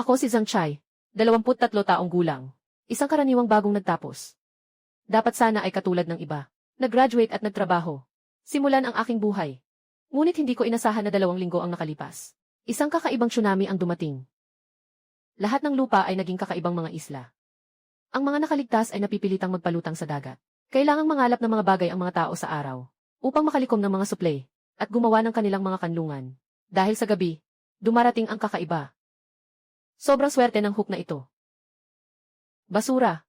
Ako si Zhang Chai, 23 taong gulang. Isang karaniwang bagong nagtapos. Dapat sana ay katulad ng iba. Nag-graduate at nagtrabaho. Simulan ang aking buhay. Ngunit hindi ko inasahan na 2 linggo ang nakalipas. Isang kakaibang tsunami ang dumating. Lahat ng lupa ay naging kakaibang mga isla. Ang mga nakaligtas ay napipilitang magpalutang sa dagat. Kailangang mangalap ng mga bagay ang mga tao sa araw upang makalikom ng mga suplay at gumawa ng kanilang mga kanlungan. Dahil sa gabi, dumarating ang kakaiba. Sobrang swerte ng hook na ito. Basura.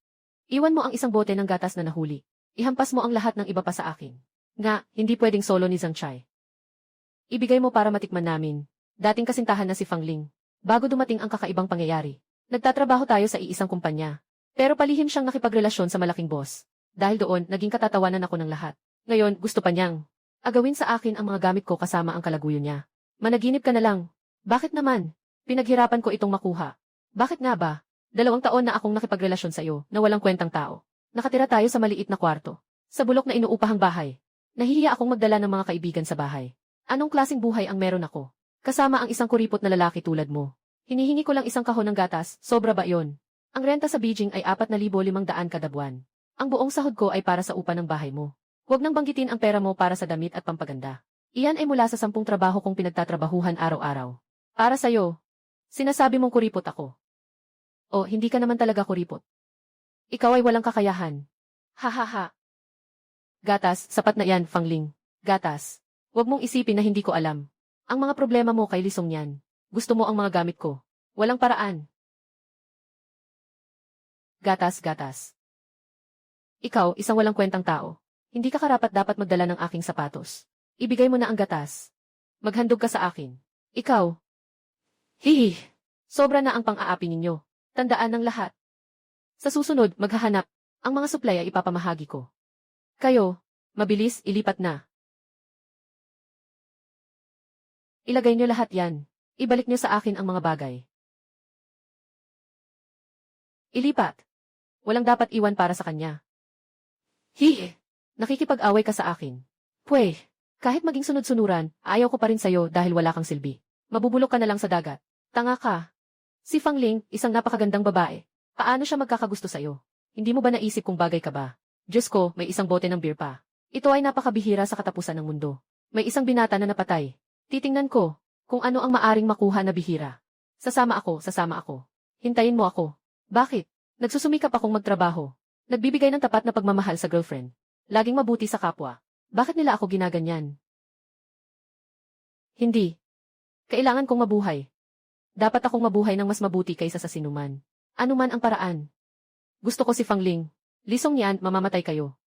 Iwan mo ang isang bote ng gatas na nahuli. Ihampas mo ang lahat ng iba pa sa akin. Nga, hindi pwedeng solo ni Zhang Chai. Ibigay mo para matikman namin. Dating kasintahan na si Fang Ling. Bago dumating ang kakaibang pangyayari. Nagtatrabaho tayo sa iisang kumpanya. Pero palihim siyang nakipagrelasyon sa malaking boss. Dahil doon, naging katatawanan ako ng lahat. Ngayon, gusto pa niyang agawin sa akin ang mga gamit ko kasama ang kalaguyo niya. Managinip ka na lang. Bakit naman? Pinaghirapan ko itong makuha. Bakit nga ba? 2 taon na akong nakipagrelasyon sa iyo na walang kwentang tao. Nakatira tayo sa maliit na kwarto. Sa bulok na inuupahang bahay. Nahihiya akong magdala ng mga kaibigan sa bahay. Anong klaseng buhay ang meron ako? Kasama ang isang kuripot na lalaki tulad mo. Hinihingi ko lang isang kahon ng gatas, sobra ba yon? Ang renta sa Beijing ay 4,500 kada buwan. Ang buong sahod ko ay para sa upa ng bahay mo. Huwag nang banggitin ang pera mo para sa damit at pampaganda. Iyan ay mula sa 10 trabaho kong pinagtatrabahuhan araw-araw. Para sa'yo. Sinasabi mong kuripot ako. O, hindi ka naman talaga kuripot. Ikaw ay walang kakayahan. Ha ha ha. Gatas, sapat na yan, Fang Ling. Gatas. Huwag mong isipin na hindi ko alam. Ang mga problema mo kay Lisong yan. Gusto mo ang mga gamit ko. Walang paraan. Gatas, gatas. Ikaw, isang walang kwentang tao. Hindi ka karapat-dapat magdala ng aking sapatos. Ibigay mo na ang gatas. Maghandog ka sa akin. Ikaw. Hihi. Sobra na ang pang-aapi ninyo. Tandaan ng lahat. Sa susunod, maghahanap. Ang mga supply ay ipapamahagi ko. Kayo, mabilis, ilipat na. Ilagay niyo lahat yan. Ibalik niyo sa akin ang mga bagay. Ilipat. Walang dapat iwan para sa kanya. Hihi. Nakikipag-away ka sa akin. Pweh, kahit maging sunod-sunuran, ayaw ko pa rin sa'yo dahil wala kang silbi. Mabubulok ka na lang sa dagat. Tanga ka. Si Fang Ling, isang napakagandang babae. Paano siya magkakagusto sa'yo? Hindi mo ba naisip kung bagay ka ba? Diyos ko, may isang bote ng beer pa. Ito ay napakabihira sa katapusan ng mundo. May isang binata na napatay. Titingnan ko kung ano ang maaring makuha na bihira. Sasama ako. Hintayin mo ako. Bakit? Nagsusumikap akong magtrabaho. Nagbibigay ng tapat na pagmamahal sa girlfriend. Laging mabuti sa kapwa. Bakit nila ako ginaganyan? Hindi. Kailangan kong mabuhay. Dapat akong mabuhay ng mas mabuti kaysa sa sinuman. Ano man ang paraan. Gusto ko si Fang Ling. Lisong niyan, mamamatay kayo.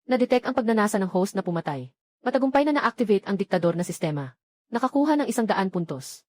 Na-detect ang pagnanasa ng host na pumatay. Matagumpay na na-activate ang diktador na sistema. Nakakuha ng 100 puntos.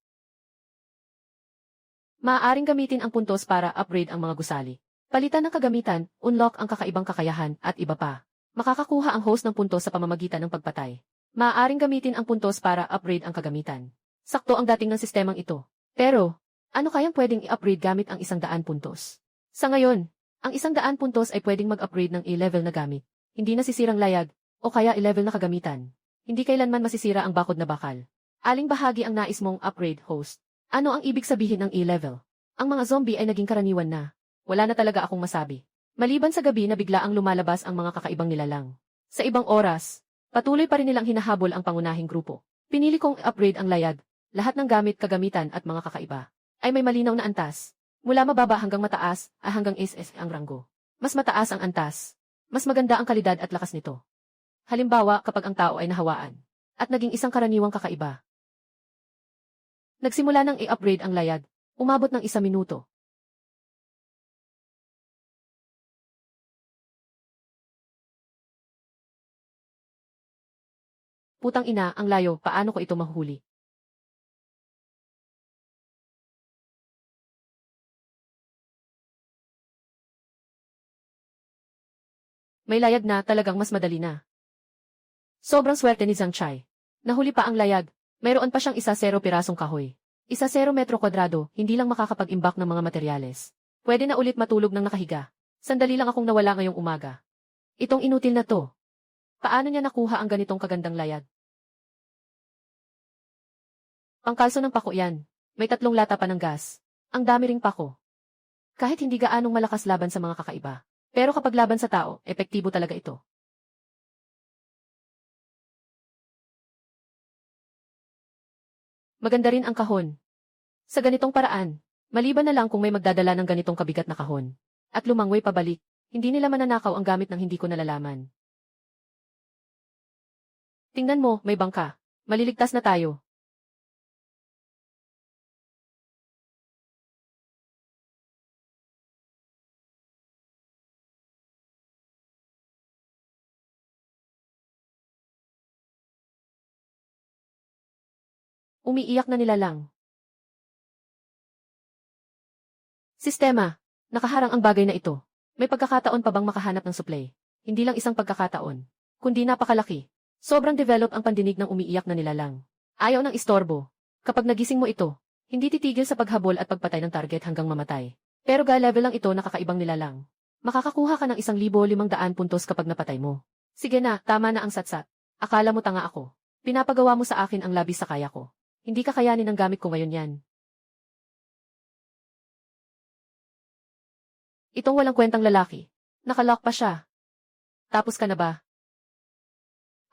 Maaaring gamitin ang puntos para upgrade ang mga gusali. Palitan ng kagamitan, unlock ang kakaibang kakayahan, at iba pa. Makakakuha ang host ng puntos sa pamamagitan ng pagpatay. Maaaring gamitin ang puntos para upgrade ang kagamitan. Sakto ang dating ng sistemang ito. Pero, ano kayang pwedeng i-upgrade gamit ang 100 puntos? Sa ngayon, ang 100 puntos ay pwedeng mag-upgrade ng A-level na gamit. Hindi nasisirang layag, o kaya A-level na kagamitan. Hindi kailanman masisira ang bakod na bakal. Aling bahagi ang nais mong upgrade, host? Ano ang ibig sabihin ng A-level? Ang mga zombie ay naging karaniwan na. Wala na talaga akong masabi. Maliban sa gabi na bigla ang lumalabas ang mga kakaibang nilalang. Sa ibang oras, patuloy pa rin nilang hinahabol ang pangunahing grupo. Pinili kong upgrade ang layag. Lahat ng gamit, kagamitan at mga kakaiba ay may malinaw na antas. Mula mababa hanggang mataas, hanggang SS ang ranggo. Mas mataas ang antas. Mas maganda ang kalidad at lakas nito. Halimbawa, kapag ang tao ay nahawaan at naging isang karaniwang kakaiba. Nagsimula nang i-upgrade ang layag. Umabot ng 1 minuto. Putang ina, ang layo, paano ko ito mahuhuli? May layag na, talagang mas madali na. Sobrang swerte ni Zhang Chai. Nahuli pa ang layag. Mayroon pa siyang 10 pirasong kahoy. 10 metro kwadrado, hindi lang makakapag-imbak ng mga materyales. Pwede na ulit matulog ng nakahiga. Sandali lang akong nawala ngayong umaga. Itong inutil na to. Paano niya nakuha ang ganitong kagandang layag? Pangkalso ng pako yan. May 3 lata pa ng gas. Ang dami ring pako. Kahit hindi gaanong malakas laban sa mga kakaiba. Pero kapag laban sa tao, epektibo talaga ito. Maganda rin ang kahon. Sa ganitong paraan, maliban na lang kung may magdadala ng ganitong kabigat na kahon, at lumangway pabalik, hindi nila mananakaw ang gamit ng hindi ko nalalaman. Tingnan mo, may bangka. Maliligtas na tayo. Umiiyak na nilalang. Sistema. Nakaharang ang bagay na ito. May pagkakataon pa bang makahanap ng supply? Hindi lang isang pagkakataon, kundi napakalaki. Sobrang develop ang pandinig ng umiiyak na nilalang. Ayaw ng istorbo. Kapag nagising mo ito, hindi titigil sa paghabol at pagpatay ng target hanggang mamatay. Pero level lang ito na kakaibang nilalang. Makakakuha ka ng 1,500 puntos kapag napatay mo. Sige na, tama na ang satsat. Akala mo tanga ako. Pinapagawa mo sa akin ang labis sa kaya ko. Hindi kakayanin ang gamit ko ngayon yan. Itong walang kwentang lalaki. Nakalock pa siya. Tapos ka na ba?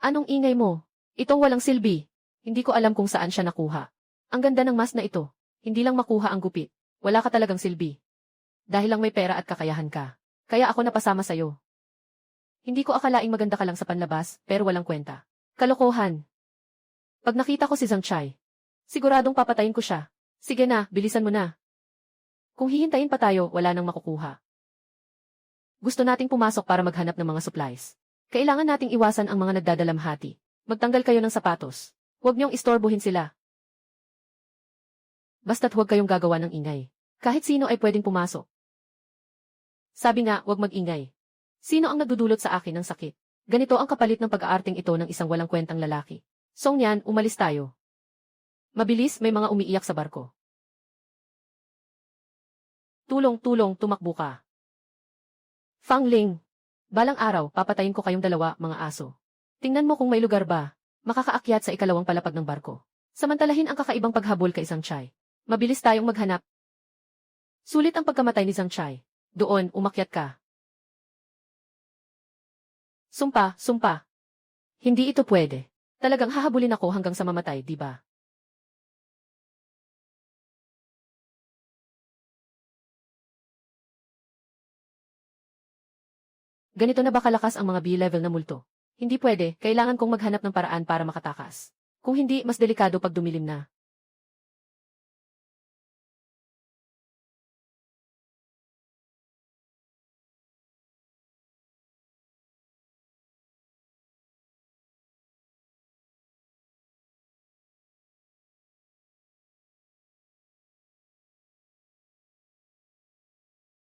Anong ingay mo? Itong walang silbi. Hindi ko alam kung saan siya nakuha. Ang ganda ng mask na ito. Hindi lang makuha ang gupit. Wala ka talagang silbi. Dahil lang may pera at kakayahan ka. Kaya ako napasama sa'yo. Hindi ko akalaing maganda ka lang sa panlabas, pero walang kwenta. Kalokohan. Pag nakita ko si Zhang Chai, siguradong papatayin ko siya. Sige na, bilisan mo na. Kung hihintayin pa tayo, wala nang makukuha. Gusto nating pumasok para maghanap ng mga supplies. Kailangan nating iwasan ang mga nagdadalamhati. Magtanggal kayo ng sapatos. Huwag niyong istorbohin sila. Basta't huwag kayong gagawa ng ingay. Kahit sino ay pwedeng pumasok. Sabi nga, huwag mag-ingay. Sino ang nagdudulot sa akin ng sakit? Ganito ang kapalit ng pag-aarting ito ng isang walang kwentang lalaki. Song Yan, umalis tayo. Mabilis, may mga umiiyak sa barko. Tulong, tulong, tumakbo ka. Fang Ling. Balang araw, papatayin ko kayong dalawa, mga aso. Tingnan mo kung may lugar ba. Makakaakyat sa ikalawang palapag ng barko. Samantalahin ang kakaibang paghabol kay Zhang Chai. Mabilis tayong maghanap. Sulit ang pagkamatay ni Zhang Chai. Doon, umakyat ka. Sumpa, sumpa. Hindi ito pwede. Talagang hahabulin ako hanggang sa mamatay, di ba? Ganito na ba kalakas ang mga B-level na multo? Hindi pwede, kailangan kong maghanap ng paraan para makatakas. Kung hindi, mas delikado pag dumilim na.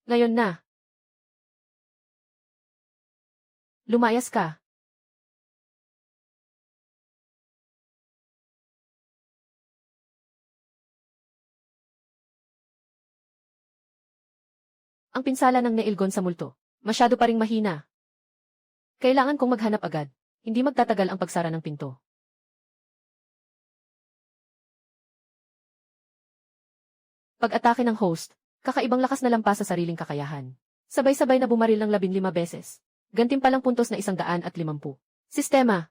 Ngayon na. Lumayas ka. Ang pinsala ng Neilgon sa multo. Masyado pa ring mahina. Kailangan kong maghanap agad. Hindi magtatagal ang pagsara ng pinto. Pag-atake ng host, kakaibang lakas na lampas sa sariling kakayahan. Sabay-sabay na bumaril ng 15 beses. Gantimpalang puntos na 150. Sistema.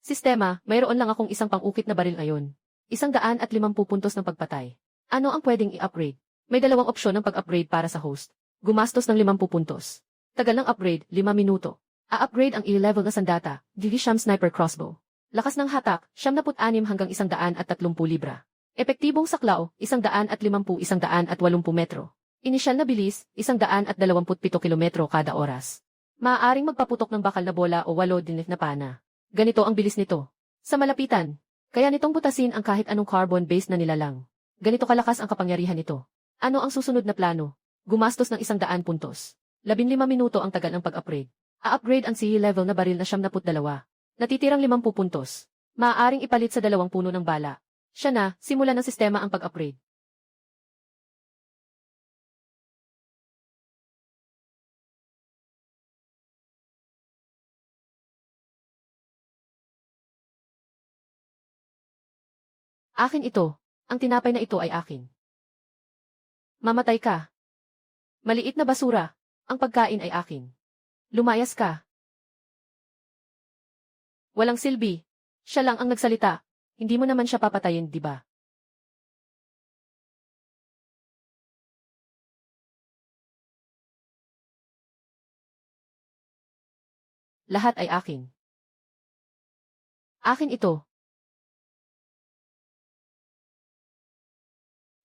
Sistema, mayroon lang akong isang pang-ukit na baril ngayon. 150 puntos ng pagpatay. Ano ang pwedeng i-upgrade? May dalawang opsyon ng pag-upgrade para sa host. Gumastos ng 50 puntos. Tagal ng upgrade, 5 minuto. A-upgrade ang E-level na sandata, Divisham Sniper Crossbow. Lakas ng hatak, 76 hanggang 130 libra. Epektibong saklaw, 150-180 metro. Inisyal na bilis, 127 kilometro kada oras. Maaaring magpaputok ng bakal na bola o 8 dinit na pana. Ganito ang bilis nito. Sa malapitan, kaya nitong butasin ang kahit anong carbon-based na nilalang. Ganito kalakas ang kapangyarihan nito. Ano ang susunod na plano? Gumastos ng 100 puntos. 15 minuto ang tagal ng pag-upgrade. A-upgrade ang CE level na baril na 72. Natitirang 50 puntos. Maaaring ipalit sa 2 puno ng bala. Siya na, simula ng sistema ang pag-upgrade. Akin ito. Ang tinapay na ito ay akin. Mamatay ka. Maliit na basura. Ang pagkain ay akin. Lumayas ka. Walang silbi. Siya lang ang nagsalita. Hindi mo naman siya papatayin, di ba? Lahat ay akin. Akin ito.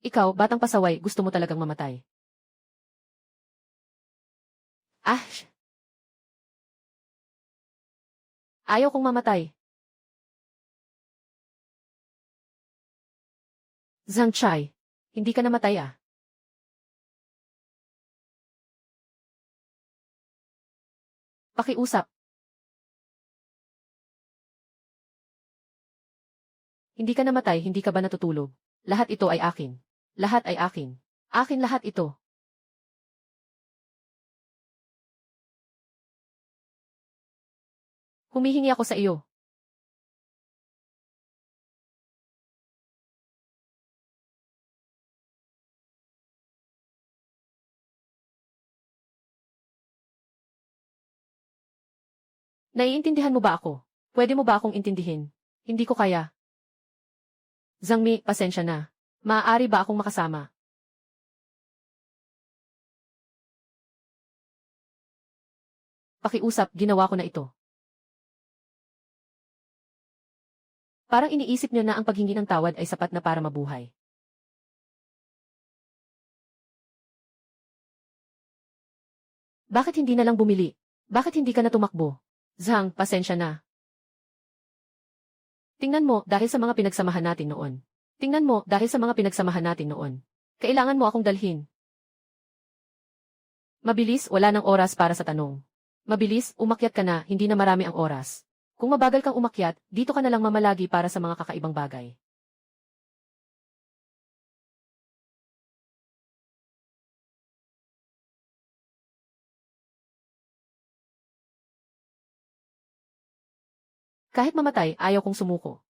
Ikaw, batang pasaway, gusto mo talagang mamatay. Ah, ayaw kong mamatay. Zhang Chai, hindi ka namatay ah. Pakiusap. Hindi ka namatay, hindi ka ba natutulog? Lahat ito ay akin. Lahat ay akin. Akin lahat ito. Humihingi ako sa iyo. Naiintindihan mo ba ako? Pwede mo ba akong intindihin? Hindi ko kaya. Zhangmi, pasensya na. Maaari ba akong makasama? Pakiusap, ginawa ko na ito. Parang iniisip niyo na ang paghingi ng tawad ay sapat na para mabuhay. Bakit hindi na lang bumili? Bakit hindi ka na tumakbo? Zhang, pasensya na. Tingnan mo, dahil sa mga pinagsamahan natin noon. Tingnan mo, dahil sa mga pinagsamahan natin noon. Kailangan mo akong dalhin. Mabilis, wala nang oras para sa tanong. Mabilis, umakyat ka na, hindi na marami ang oras. Kung mabagal kang umakyat, dito ka na lang mamalagi para sa mga kakaibang bagay. Kahit mamatay, ayaw kong sumuko.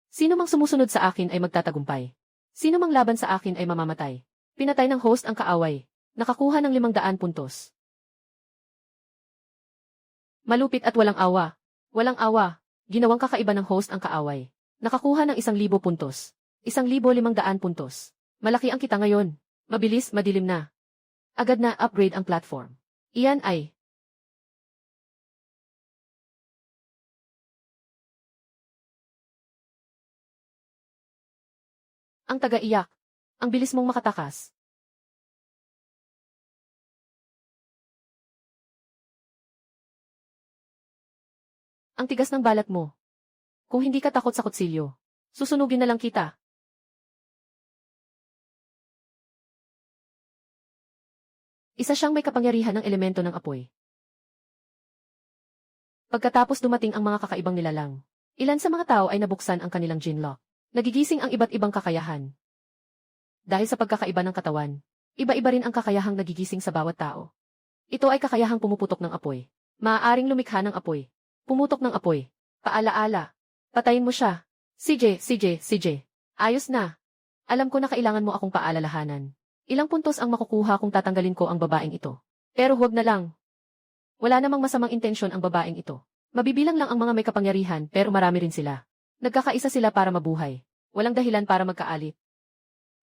Sino mang sumusunod sa akin ay magtatagumpay. Sino mang laban sa akin ay mamamatay. Pinatay ng host ang kaaway. Nakakuha ng 500 puntos. Malupit at walang awa. Walang awa. Ginawang kakaiba ng host ang kaaway. Nakakuha ng 1,000 puntos. 1,500 puntos. Malaki ang kita ngayon. Mabilis, madilim na. Agad na upgrade ang platform. Iyan ay ang taga-iyak. Ang bilis mong makatakas. Ang tigas ng balat mo. Kung hindi ka takot sa kutsilyo, susunugin na lang kita. Isa siyang may kapangyarihan ng elemento ng apoy. Pagkatapos dumating ang mga kakaibang nilalang, ilan sa mga tao ay nabuksan ang kanilang Jinlock. Nagigising ang iba't ibang kakayahan. Dahil sa pagkakaiba ng katawan, iba-iba rin ang kakayahang nagigising sa bawat tao. Ito ay kakayahang pumuputok ng apoy. Maaaring lumikha ng apoy. Pumutok ng apoy. Paalaala. Patayin mo siya. CJ. Ayos na. Alam ko na kailangan mo akong paalalahanan. Ilang puntos ang makukuha kung tatanggalin ko ang babaeng ito. Pero huwag na lang. Wala namang masamang intensyon ang babaeng ito. Mabibilang lang ang mga may kapangyarihan pero marami rin sila. Nagkakaisa sila para mabuhay. Walang dahilan para magkaalit.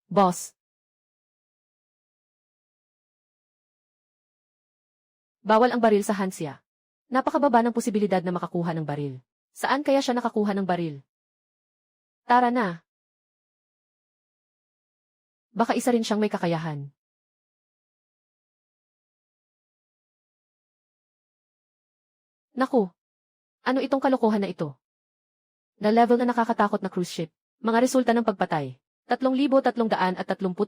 Boss. Bawal ang baril sa Hansia. Napakababa ng posibilidad na makakuha ng baril. Saan kaya siya nakakuha ng baril? Tara na. Baka isa rin siyang may kakayahan. Naku. Ano itong kalokohan na ito? Na level na nakakatakot na cruise ship. Mga resulta ng pagpatay. 3,332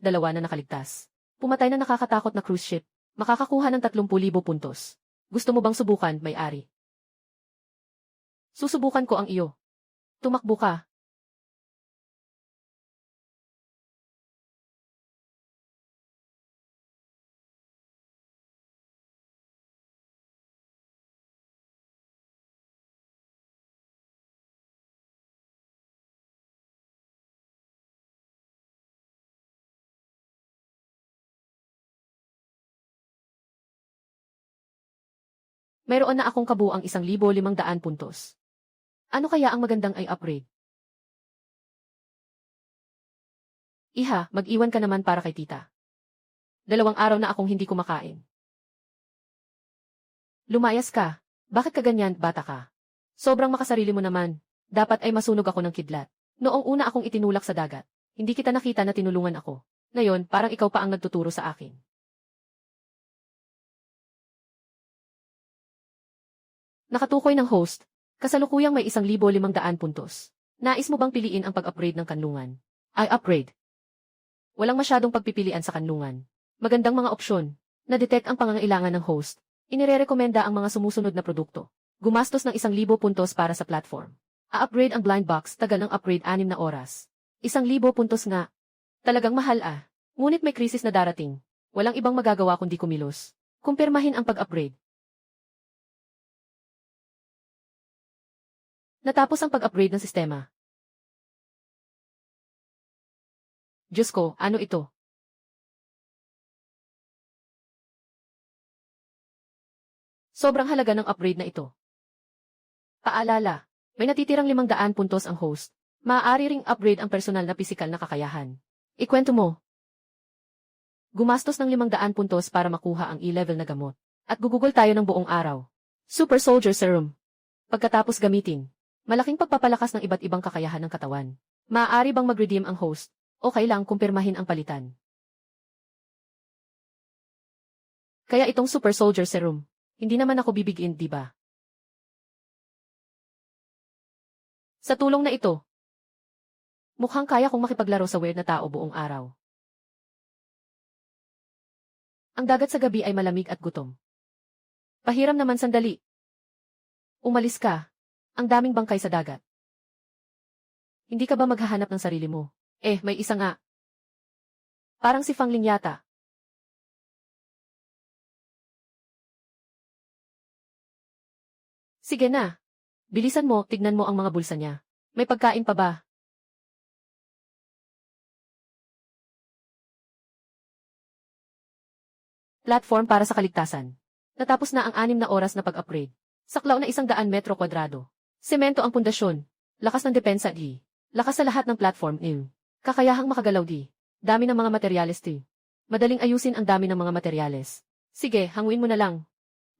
na nakaligtas. Pumatay na nakakatakot na cruise ship. Makakakuha ng 30,000 puntos. Gusto mo bang subukan, may-ari? Susubukan ko ang iyo. Tumakbo ka. Mayroon na akong kabuang 1,500 puntos. Ano kaya ang magandang i-upgrade? Iha, mag-iwan ka naman para kay tita. 2 araw na akong hindi kumakain. Lumayas ka. Bakit ka ganyan, bata ka? Sobrang makasarili mo naman. Dapat ay masunog ako ng kidlat. Noong una akong itinulak sa dagat, hindi kita nakita na tinulungan ako. Ngayon, parang ikaw pa ang nagtuturo sa akin. Nakatukoy ng host, kasalukuyang may 1,500 puntos. Nais mo bang piliin ang pag-upgrade ng kanlungan? Ay, upgrade. Walang masyadong pagpipilian sa kanlungan. Magandang mga opsyon. Na-detect ang pangangailangan ng host. Inirerekomenda ang mga sumusunod na produkto. Gumastos ng 1,000 puntos para sa platform. A-upgrade ang blind box, tagal ng upgrade 6 na oras. 1,000 puntos nga. Talagang mahal ah. Ngunit may krisis na darating. Walang ibang magagawa kundi kumilos. Kumpirmahin ang pag-upgrade. Natapos ang pag-upgrade ng sistema. Diyos ko, ano ito? Sobrang halaga ng upgrade na ito. Paalala, may natitirang 500 puntos ang host. Maaari ring upgrade ang personal na pisikal na kakayahan. Ikwento mo. Gumastos ng 500 puntos para makuha ang E-level na gamot. At gugugol tayo ng buong araw. Super Soldier Serum. Pagkatapos gamitin, malaking pagpapalakas ng iba't ibang kakayahan ng katawan. Maaari bang mag-redeem ang host? O kailang kumpirmahin ang palitan? Kaya itong Super Soldier Serum, hindi naman ako bibigyan, di ba? Sa tulong na ito, mukhang kaya kong makipaglaro sa weird na tao buong araw. Ang dagat sa gabi ay malamig at gutom. Pahiram naman sandali. Umalis ka. Ang daming bangkay sa dagat. Hindi ka ba maghahanap ng sarili mo? May isa nga. Parang si Fangling yata. Sige na. Bilisan mo, tignan mo ang mga bulsa niya. May pagkain pa ba? Platform para sa kaligtasan. Natapos na ang 6 na oras na pag-upgrade. Saklaw na 100 metro kwadrado. Semento ang pundasyon. Lakas ng depensa di. Lakas sa lahat ng platform new. Kakayahang makagalaw di. Dami ng mga materyales di. Madaling ayusin ang dami ng mga materyales. Sige, hanguin mo na lang.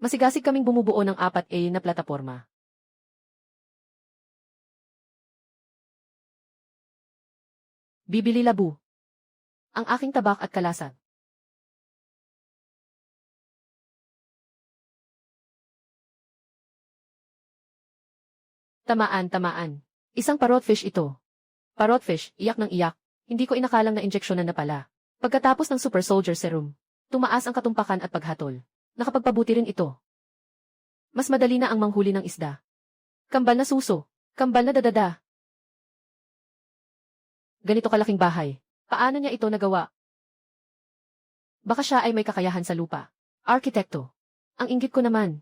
Masigasig kaming bumubuo ng 4A na plataporma. Bibili labu. Ang aking tabak at kalasag. Tamaan. Isang parrotfish ito. Parrotfish, iyak ng iyak. Hindi ko inakalang na injeksyonan na pala. Pagkatapos ng Super Soldier Serum, tumaas ang katumpakan at paghatol. Nakapagpabuti rin ito. Mas madali na ang manghuli ng isda. Kambal na suso. Kambal na dadada. Ganito kalaking bahay. Paano niya ito nagawa? Baka siya ay may kakayahan sa lupa. Arkitekto. Ang inggit ko naman.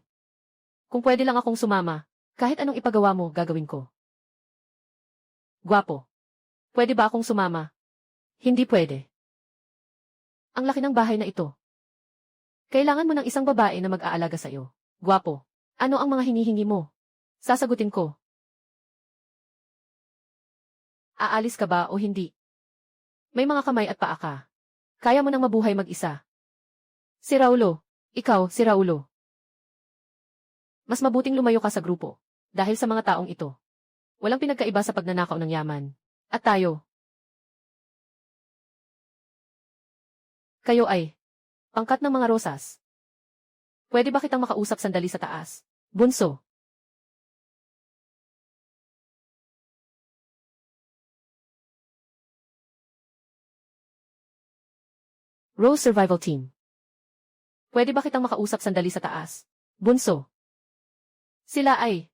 Kung pwede lang akong sumama, kahit anong ipagawa mo, gagawin ko. Gwapo. Pwede ba akong sumama? Hindi pwede. Ang laki ng bahay na ito. Kailangan mo ng isang babae na mag-aalaga sa iyo. Gwapo. Ano ang mga hinihingi mo? Sasagutin ko. Aalis ka ba o hindi? May mga kamay at paa ka. Kaya mo nang mabuhay mag-isa. Si Raulo. Ikaw, si Raulo. Mas mabuting lumayo ka sa grupo. Dahil sa mga taong ito. Walang pinagkaiba sa pagnanakaw ng yaman. At tayo. Kayo ay pangkat ng mga rosas. Pwede ba kitang makausap sandali sa taas? Bunso. Rose Survival Team. Pwede ba kitang makausap sandali sa taas? Bunso. Sila ay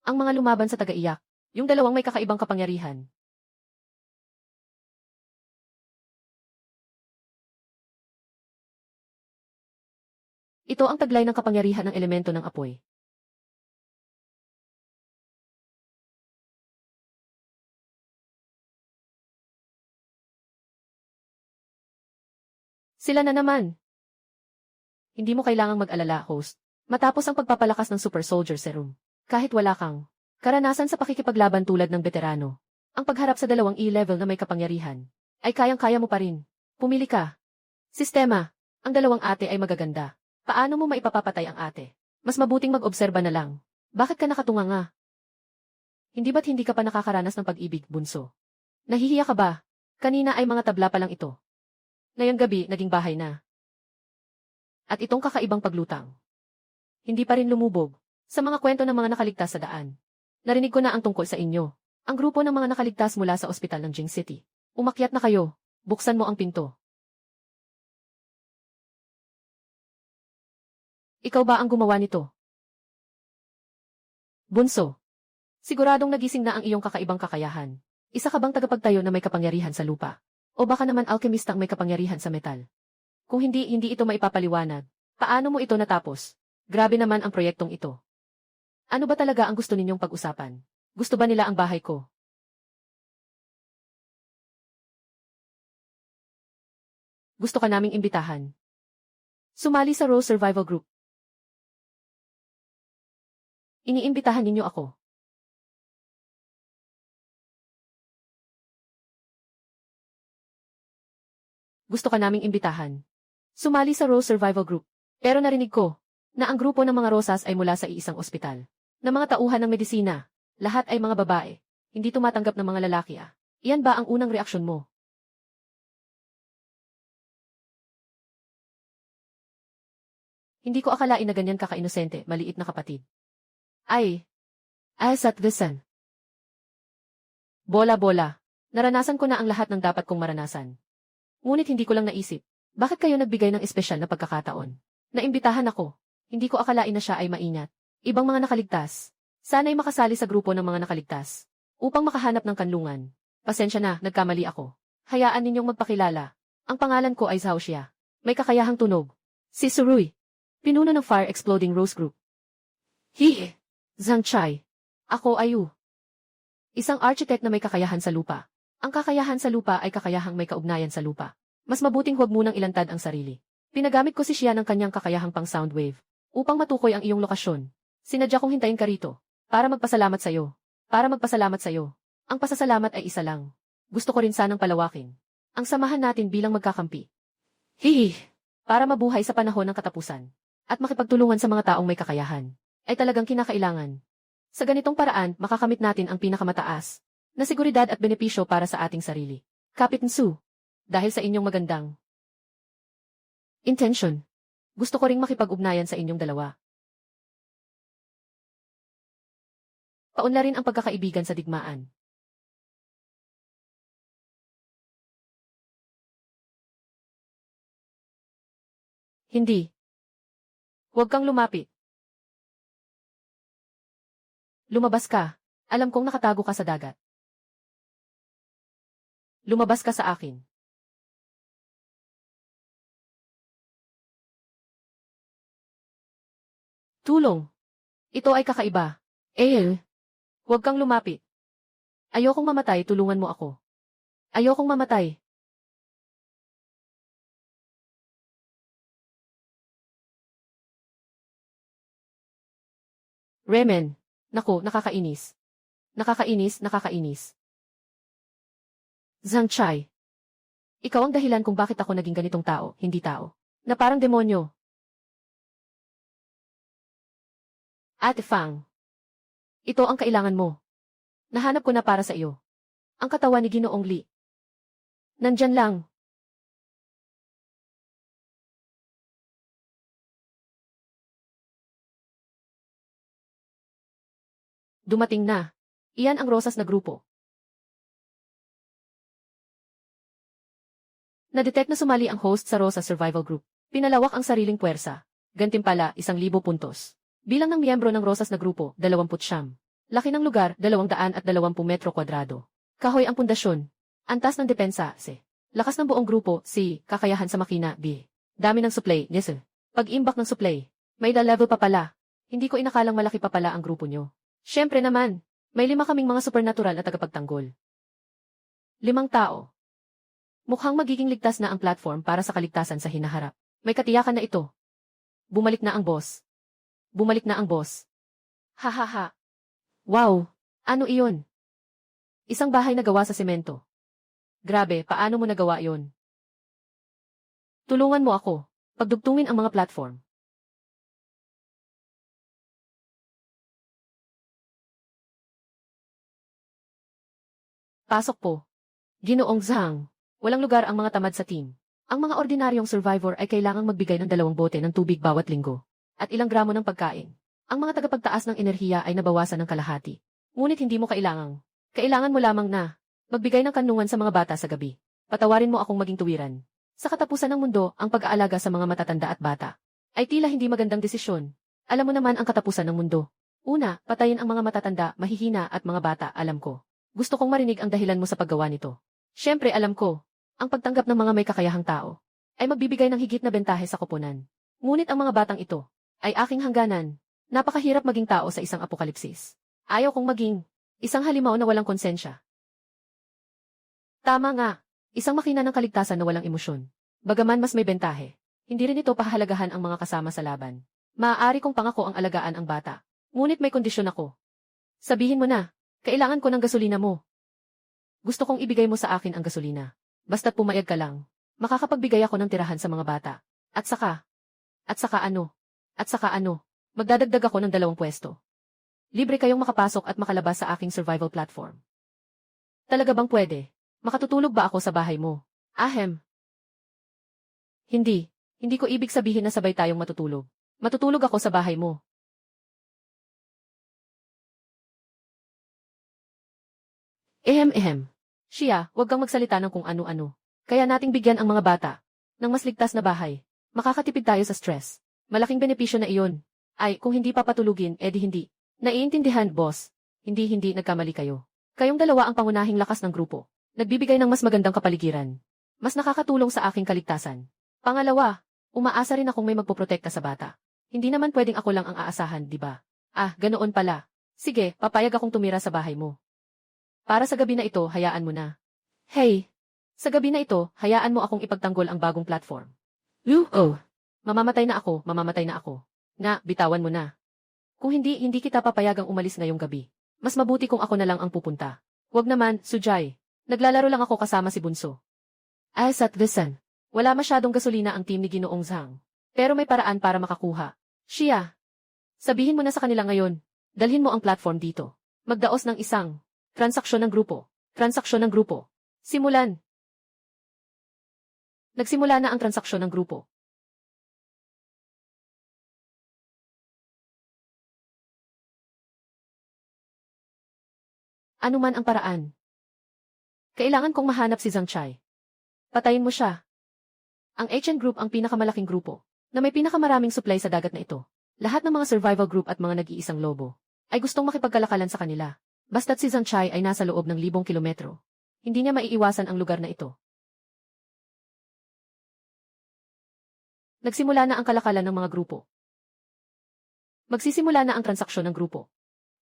ang mga lumaban sa taga-iyak. Yung dalawang may kakaibang kapangyarihan. Ito ang taglay ng kapangyarihan ng elemento ng apoy. Sila na naman. Hindi mo kailangang mag-alala, host. Matapos ang pagpapalakas ng Super Soldier Serum, kahit wala kang karanasan sa pakikipaglaban tulad ng veterano, ang pagharap sa dalawang E-level na may kapangyarihan, ay kayang-kaya mo pa rin. Pumili ka. Sistema, ang dalawang ate ay magaganda. Paano mo maipapapatay ang ate? Mas mabuting mag-obserba na lang. Bakit ka nakatunga nga? Hindi ba't hindi ka pa nakakaranas ng pag-ibig, bunso? Nahihiya ka ba? Kanina ay mga tabla pa lang ito. Ngayong gabi, naging bahay na. At itong kakaibang paglutang. Hindi pa rin lumubog. Sa mga kwento ng mga nakaligtas sa daan. Narinig ko na ang tungkol sa inyo. Ang grupo ng mga nakaligtas mula sa ospital ng Jing City. Umakyat na kayo. Buksan mo ang pinto. Ikaw ba ang gumawa nito? Bunso. Siguradong nagising na ang iyong kakaibang kakayahan. Isa ka bang tagapagtayo na may kapangyarihan sa lupa? O baka naman alkemistang may kapangyarihan sa metal? Kung hindi ito maipapaliwanag, paano mo ito natapos? Grabe naman ang proyektong ito. Ano ba talaga ang gusto ninyong pag-usapan? Gusto ba nila ang bahay ko? Gusto ka naming imbitahan. Sumali sa Rose Survival Group. Iniimbitahan ninyo ako. Gusto ka naming imbitahan. Sumali sa Rose Survival Group. Pero narinig ko na ang grupo ng mga Rosas ay mula sa iisang ospital. Na mga tauhan ng medisina, lahat ay mga babae. Hindi tumatanggap ng mga lalaki ah. Iyan ba ang unang reaksyon mo? Hindi ko akalain na ganyan kakainosente, maliit na kapatid. Ay sat visan. Bola-bola. Naranasan ko na ang lahat ng dapat kong maranasan. Ngunit hindi ko lang naisip, bakit kayo nagbigay ng espesyal na pagkakataon? Naimbitahan ako. Hindi ko akalain na siya ay maingat. Ibang mga nakaligtas. Sana'y makasali sa grupo ng mga nakaligtas. Upang makahanap ng kanlungan. Pasensya na, nagkamali ako. Hayaan ninyong magpakilala. Ang pangalan ko ay Zhao Xia. May kakayahang tunog. Si Surui. Pinuno ng Fire Exploding Rose Group. Hihi. Zhang Chai. Ako Ayu. Isang architect na may kakayahan sa lupa. Ang kakayahan sa lupa ay kakayahang may kaugnayan sa lupa. Mas mabuting huwag munang ilantad ang sarili. Pinagamit ko si Xia ng kanyang kakayahang pang soundwave. Upang matukoy ang iyong lokasyon. Sinadya kong hintayin ka rito. Para magpasalamat sa'yo. Para magpasalamat sa'yo. Ang pasasalamat ay isa lang. Gusto ko rin sanang palawakin. Ang samahan natin bilang magkakampi. Hihi. Para mabuhay sa panahon ng katapusan. At makipagtulungan sa mga taong may kakayahan. Ay talagang kinakailangan. Sa ganitong paraan, makakamit natin ang pinakamataas na seguridad at benepisyo para sa ating sarili. Kapitan Su. Dahil sa inyong magandang intention. Gusto ko ring makipag-ugnayan sa inyong dalawa. Paunlarin ang pagkakaibigan sa digmaan. Hindi. Huwag kang lumapit. Lumabas ka. Alam kong nakatago ka sa dagat. Lumabas ka sa akin. Tulong. Ito ay kakaiba. Huwag kang lumapit. Ayokong mamatay, tulungan mo ako. Ayokong mamatay. Remen. Naku, nakakainis. Nakakainis. Zhang Chai. Ikaw ang dahilan kung bakit ako naging ganitong tao, hindi tao. Na parang demonyo. Ate Fang. Ito ang kailangan mo. Nahanap ko na para sa iyo. Ang katawan ni Ginoong Li. Nandyan lang. Dumating na. Iyan ang Rosas na grupo. Na-detect na sumali ang host sa Rosa Survival Group. Pinalawak ang sariling puwersa. Gantimpala, 1,000 puntos. Bilang ng miyembro ng Rosas na grupo, 29. Laki ng lugar, 220 metro kwadrado. Kahoy ang pundasyon. Antas ng depensa, C. Lakas ng buong grupo, C. Kakayahan sa makina, B. Dami ng supply, yes. Pag-imbak ng supply. May level pa pala. Hindi ko inakalang malaki pa pala ang grupo nyo. Siyempre naman, may 5 kaming mga supernatural na tagapagtanggol. 5 tao. Mukhang magiging ligtas na ang platform para sa kaligtasan sa hinaharap. May katiyakan na ito. Bumalik na ang boss. Bumalik na ang boss. Hahaha. Wow! Ano iyon? Isang bahay na gawa sa semento. Grabe, paano mo nagawa yon? Tulungan mo ako. Pagdugtungin ang mga platform. Pasok po. Ginoong Zhang. Walang lugar ang mga tamad sa team. Ang mga ordinaryong survivor ay kailangang magbigay ng 2 bote ng tubig bawat linggo. At ilang gramo ng pagkain. Ang mga tagapagtaas ng enerhiya ay nabawasan ng kalahati. Ngunit hindi mo kailangan. Kailangan mo lamang na magbigay ng kanlungan sa mga bata sa gabi. Patawarin mo akong maging tuwiran. Sa katapusan ng mundo, ang pag-aalaga sa mga matatanda at bata ay tila hindi magandang desisyon. Alam mo naman ang katapusan ng mundo. Una, patayin ang mga matatanda, mahihina at mga bata, alam ko. Gusto kong marinig ang dahilan mo sa paggawa nito. Siyempre alam ko, ang pagtanggap ng mga may kakayahang tao ay magbibigay ng higit na bentahe sa koponan. Ngunit ang mga batang ito ay aking hangganan. Napakahirap maging tao sa isang apokalipsis. Ayaw kong maging isang halimaw na walang konsensya. Tama nga, isang makina ng kaligtasan na walang emosyon. Bagaman mas may bentahe, hindi rin ito pahalagahan ang mga kasama sa laban. Maaari kong pangako ang alagaan ang bata. Ngunit may kondisyon ako. Sabihin mo na, kailangan ko ng gasolina mo. Gusto kong ibigay mo sa akin ang gasolina. Basta't pumayag ka lang. Makakapagbigay ako ng tirahan sa mga bata. At saka ano, magdadagdag ako ng 2 pwesto. Libre kayong makapasok at makalabas sa aking survival platform. Talaga bang pwede? Makatutulog ba ako sa bahay mo? Ahem. Hindi ko ibig sabihin na sabay tayong matutulog. Matutulog ako sa bahay mo. Ehem. Siya, huwag kang magsalita ng kung ano-ano. Kaya nating bigyan ang mga bata ng mas ligtas na bahay. Makakatipid tayo sa stress. Malaking benepisyo na iyon. Ay, kung hindi papatulugin, edi hindi. Naiintindihan, boss. Hindi, nagkamali kayo. Kayong dalawa ang pangunahing lakas ng grupo. Nagbibigay ng mas magandang kapaligiran. Mas nakakatulong sa aking kaligtasan. Pangalawa, umaasa rin akong may magpoprotekta sa bata. Hindi naman pwedeng ako lang ang aasahan, di ba? Ah, ganoon pala. Sige, papayag akong tumira sa bahay mo. Para sa gabi na ito, hayaan mo na. Hey! Sa gabi na ito, hayaan mo akong ipagtanggol ang bagong platform. Mamamatay na ako. Na, bitawan mo na. Kung hindi kita papayagang umalis ngayong gabi. Mas mabuti kung ako na lang ang pupunta. Huwag naman, Sujay. Naglalaro lang ako kasama si Bunso. Ay, Satvisan. Wala masyadong gasolina ang team ni Ginoong Zhang. Pero may paraan para makakuha. Siya. Sabihin mo na sa kanila ngayon. Dalhin mo ang platform dito. Magdaos ng isang transaksyon ng grupo. Simulan. Nagsimula na ang transaksyon ng grupo. Ano man ang paraan. Kailangan kong mahanap si Zhang Chai. Patayin mo siya. Ang HN Group ang pinakamalaking grupo na may pinakamaraming supply sa dagat na ito. Lahat ng mga survival group at mga nag-iisang lobo ay gustong makipagkalakalan sa kanila. Basta't si Zhang Chai ay nasa loob ng 1,000 kilometro. Hindi niya maiiwasan ang lugar na ito. Nagsimula na ang kalakalan ng mga grupo. Magsisimula na ang transaksyon ng grupo.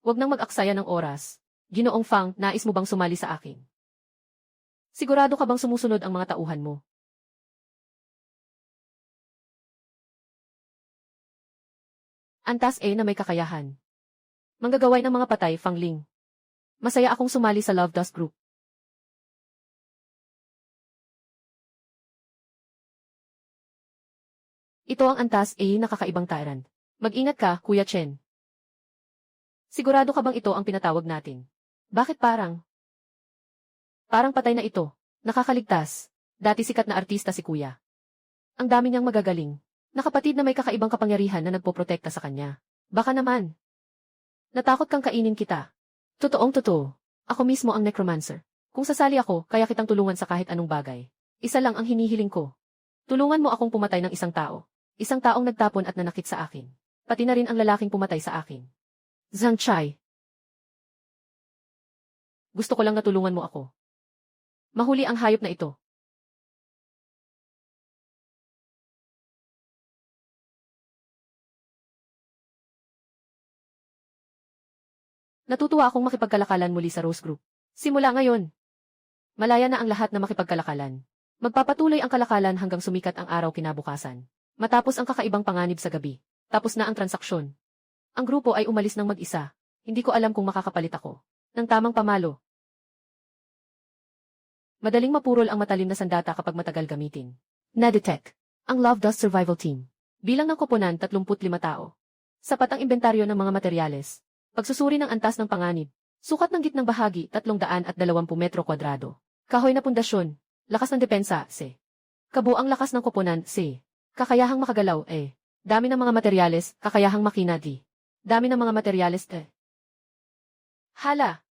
Huwag nang mag-aksaya ng oras. Ginoong Fang, nais mo bang sumali sa akin? Sigurado ka bang sumusunod ang mga tauhan mo? Antas na may kakayahan. Manggagaway ng mga patay, Fang Ling. Masaya akong sumali sa Love Dust Group. Ito ang Antas na kakaibang tyrant. Mag-ingat ka, Kuya Chen. Sigurado ka bang ito ang pinatawag natin? Bakit parang patay na ito? Nakakaligtas. Dati sikat na artista si Kuya. Ang dami niyang magagaling. Nakapatid na may kakaibang kapangyarihan na nagpoprotekta sa kanya. Baka naman. Natakot kang kainin kita. Totoong totoo. Ako mismo ang necromancer. Kung sasali ako, kaya kitang tulungan sa kahit anong bagay. Isa lang ang hinihiling ko. Tulungan mo akong pumatay ng isang tao. Isang taong nagtapon at nanakit sa akin. Pati na rin ang lalaking pumatay sa akin. Zhang Chai. Gusto ko lang na tulungan mo ako. Mahuli ang hayop na ito. Natutuwa akong makipagkalakalan muli sa Rose Group. Simula ngayon. Malaya na ang lahat na makipagkalakalan. Magpapatuloy ang kalakalan hanggang sumikat ang araw kinabukasan. Matapos ang kakaibang panganib sa gabi, tapos na ang transaksyon. Ang grupo ay umalis ng mag-isa. Hindi ko alam kung makakapalit ako ng tamang pamalo. Madaling mapurol ang matalim na sandata kapag matagal gamitin. Na-detect ang Love Dust Survival Team. Bilang ng koponan 35 tao. Sapat ang inventaryo ng mga materyales. Pagsusuri ng antas ng panganib. Sukat ng gitnang bahagi 320 metro kwadrado. Kahoy na pundasyon. Lakas ng depensa, C. Kabuang lakas ng koponan, C. Kakayahang makagalaw, E. Dami ng mga materyales, kakayahang makina, D. Dami ng mga materyales, E. Hala!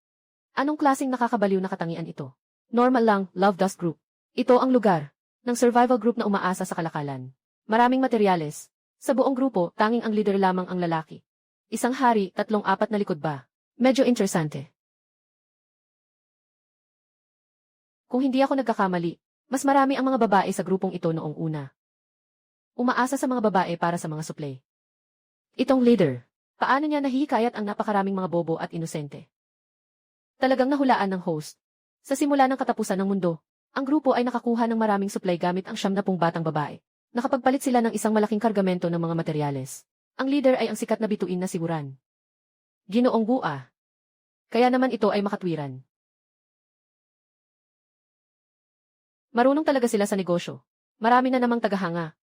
Anong klaseng nakakabaliw na katangian ito? Normal lang, Love Dust Group. Ito ang lugar ng survival group na umaasa sa kalakalan. Maraming materyales. Sa buong grupo, tanging ang leader lamang ang lalaki. Isang hari, 3-4 na likod ba? Medyo interesante. Kung hindi ako nagkakamali, mas marami ang mga babae sa grupong ito noong una. Umaasa sa mga babae para sa mga supply. Itong leader, paano niya nahihikayat ang napakaraming mga bobo at inosente? Talagang nahulaan ng host. Sa simula ng katapusan ng mundo, ang grupo ay nakakuha ng maraming supply gamit ang 70 batang babae. Nakapagpalit sila ng isang malaking kargamento ng mga materyales. Ang leader ay ang sikat na bituin na si Wuran. Ginoong Gua. Kaya naman ito ay makatwiran. Marunong talaga sila sa negosyo. Marami na namang tagahanga.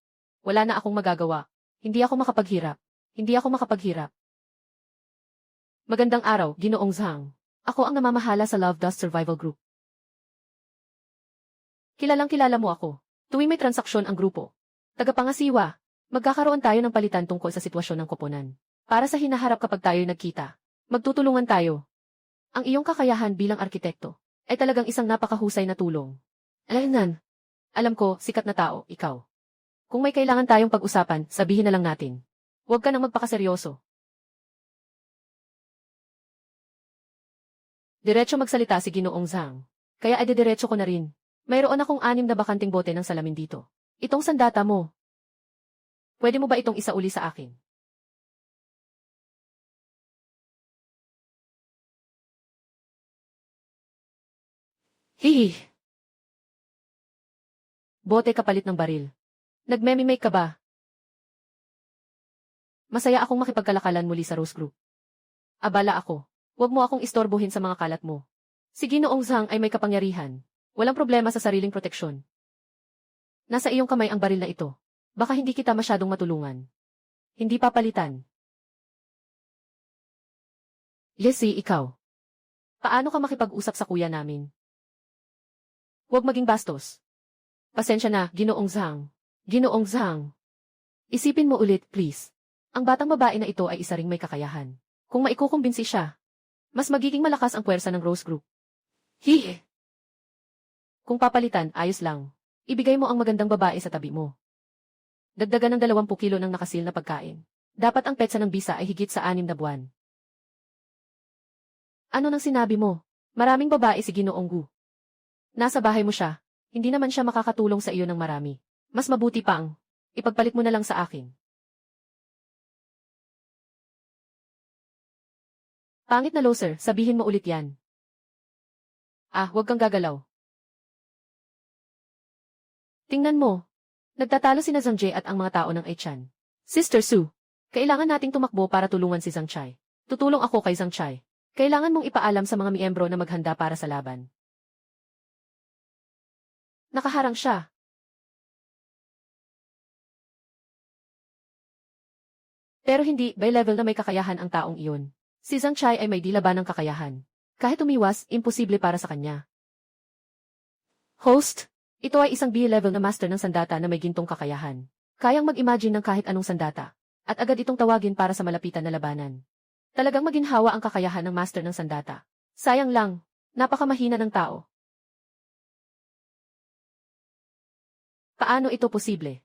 Wala na akong magagawa. Hindi ako makapaghirap. Hindi ako makapaghirap. Magandang araw, Ginoong Zhang. Ako ang namamahala sa Love Dust Survival Group. Kilalang kilala mo ako. Tuwing may transaksyon ang grupo. Tagapangasiwa, magkakaroon tayo ng palitan tungkol sa sitwasyon ng koponan. Para sa hinaharap kapag tayo'y nagkita, magtutulungan tayo. Ang iyong kakayahan bilang arkitekto ay talagang isang napakahusay na tulong. Alam ko, sikat na tao, ikaw. Kung may kailangan tayong pag-usapan, sabihin na lang natin. Huwag ka nang magpakaseryoso. Diretso magsalita si Ginoong Zhang. Kaya diretso ko na rin. Mayroon akong 6 na bakanting bote ng salamin dito. Itong sandata mo. Pwede mo ba itong isauli sa akin? Hihi. Bote kapalit ng baril. Nagmemimake ka ba? Masaya akong makipagkalakalan muli sa Rose Group. Abala ako. Huwag mo akong istorbohin sa mga kalat mo. Si Ginoong Zhang ay may kapangyarihan. Walang problema sa sariling proteksyon. Nasa iyong kamay ang baril na ito. Baka hindi kita masyadong matulungan. Hindi papalitan. Leslie, ikaw. Paano ka makipag-usap sa kuya namin? Huwag maging bastos. Pasensya na, Ginoong Zhang. Ginoong Zhang. Isipin mo ulit, please. Ang batang babae na ito ay isa ring may kakayahan. Kung maikukumbinsi siya, mas magiging malakas ang puwersa ng Rose Group. Hihi. Kung papalitan, ayos lang. Ibigay mo ang magandang babae sa tabi mo. Dagdagan ng 20 kilo ng nakasil na pagkain. Dapat ang petsa ng bisa ay higit sa 6 na buwan. Ano nang sinabi mo? Maraming babae si Ginoong Gu. Nasa bahay mo siya. Hindi naman siya makakatulong sa iyo ng marami. Mas mabuti pang, ipagpalit mo na lang sa akin. Pangit na loser, sabihin mo ulit yan. Huwag kang gagalaw. Tingnan mo. Nagtatalo sina Zhang Jie at ang mga tao ng Aichan. Sister Su, kailangan nating tumakbo para tulungan si Zhang Chai. Tutulong ako kay Zhang Chai. Kailangan mong ipaalam sa mga miyembro na maghanda para sa laban. Nakaharang siya. Pero hindi, by level na may kakayahan ang taong iyon. Si Zhang Chai ay may dilaban ng kakayahan. Kahit umiwas, imposible para sa kanya. Host, ito ay isang B-level na master ng sandata na may gintong kakayahan. Kayang mag-imagine ng kahit anong sandata. At agad itong tawagin para sa malapitan na labanan. Talagang maginhawa ang kakayahan ng master ng sandata. Sayang lang, napakamahina ng tao. Paano ito posible?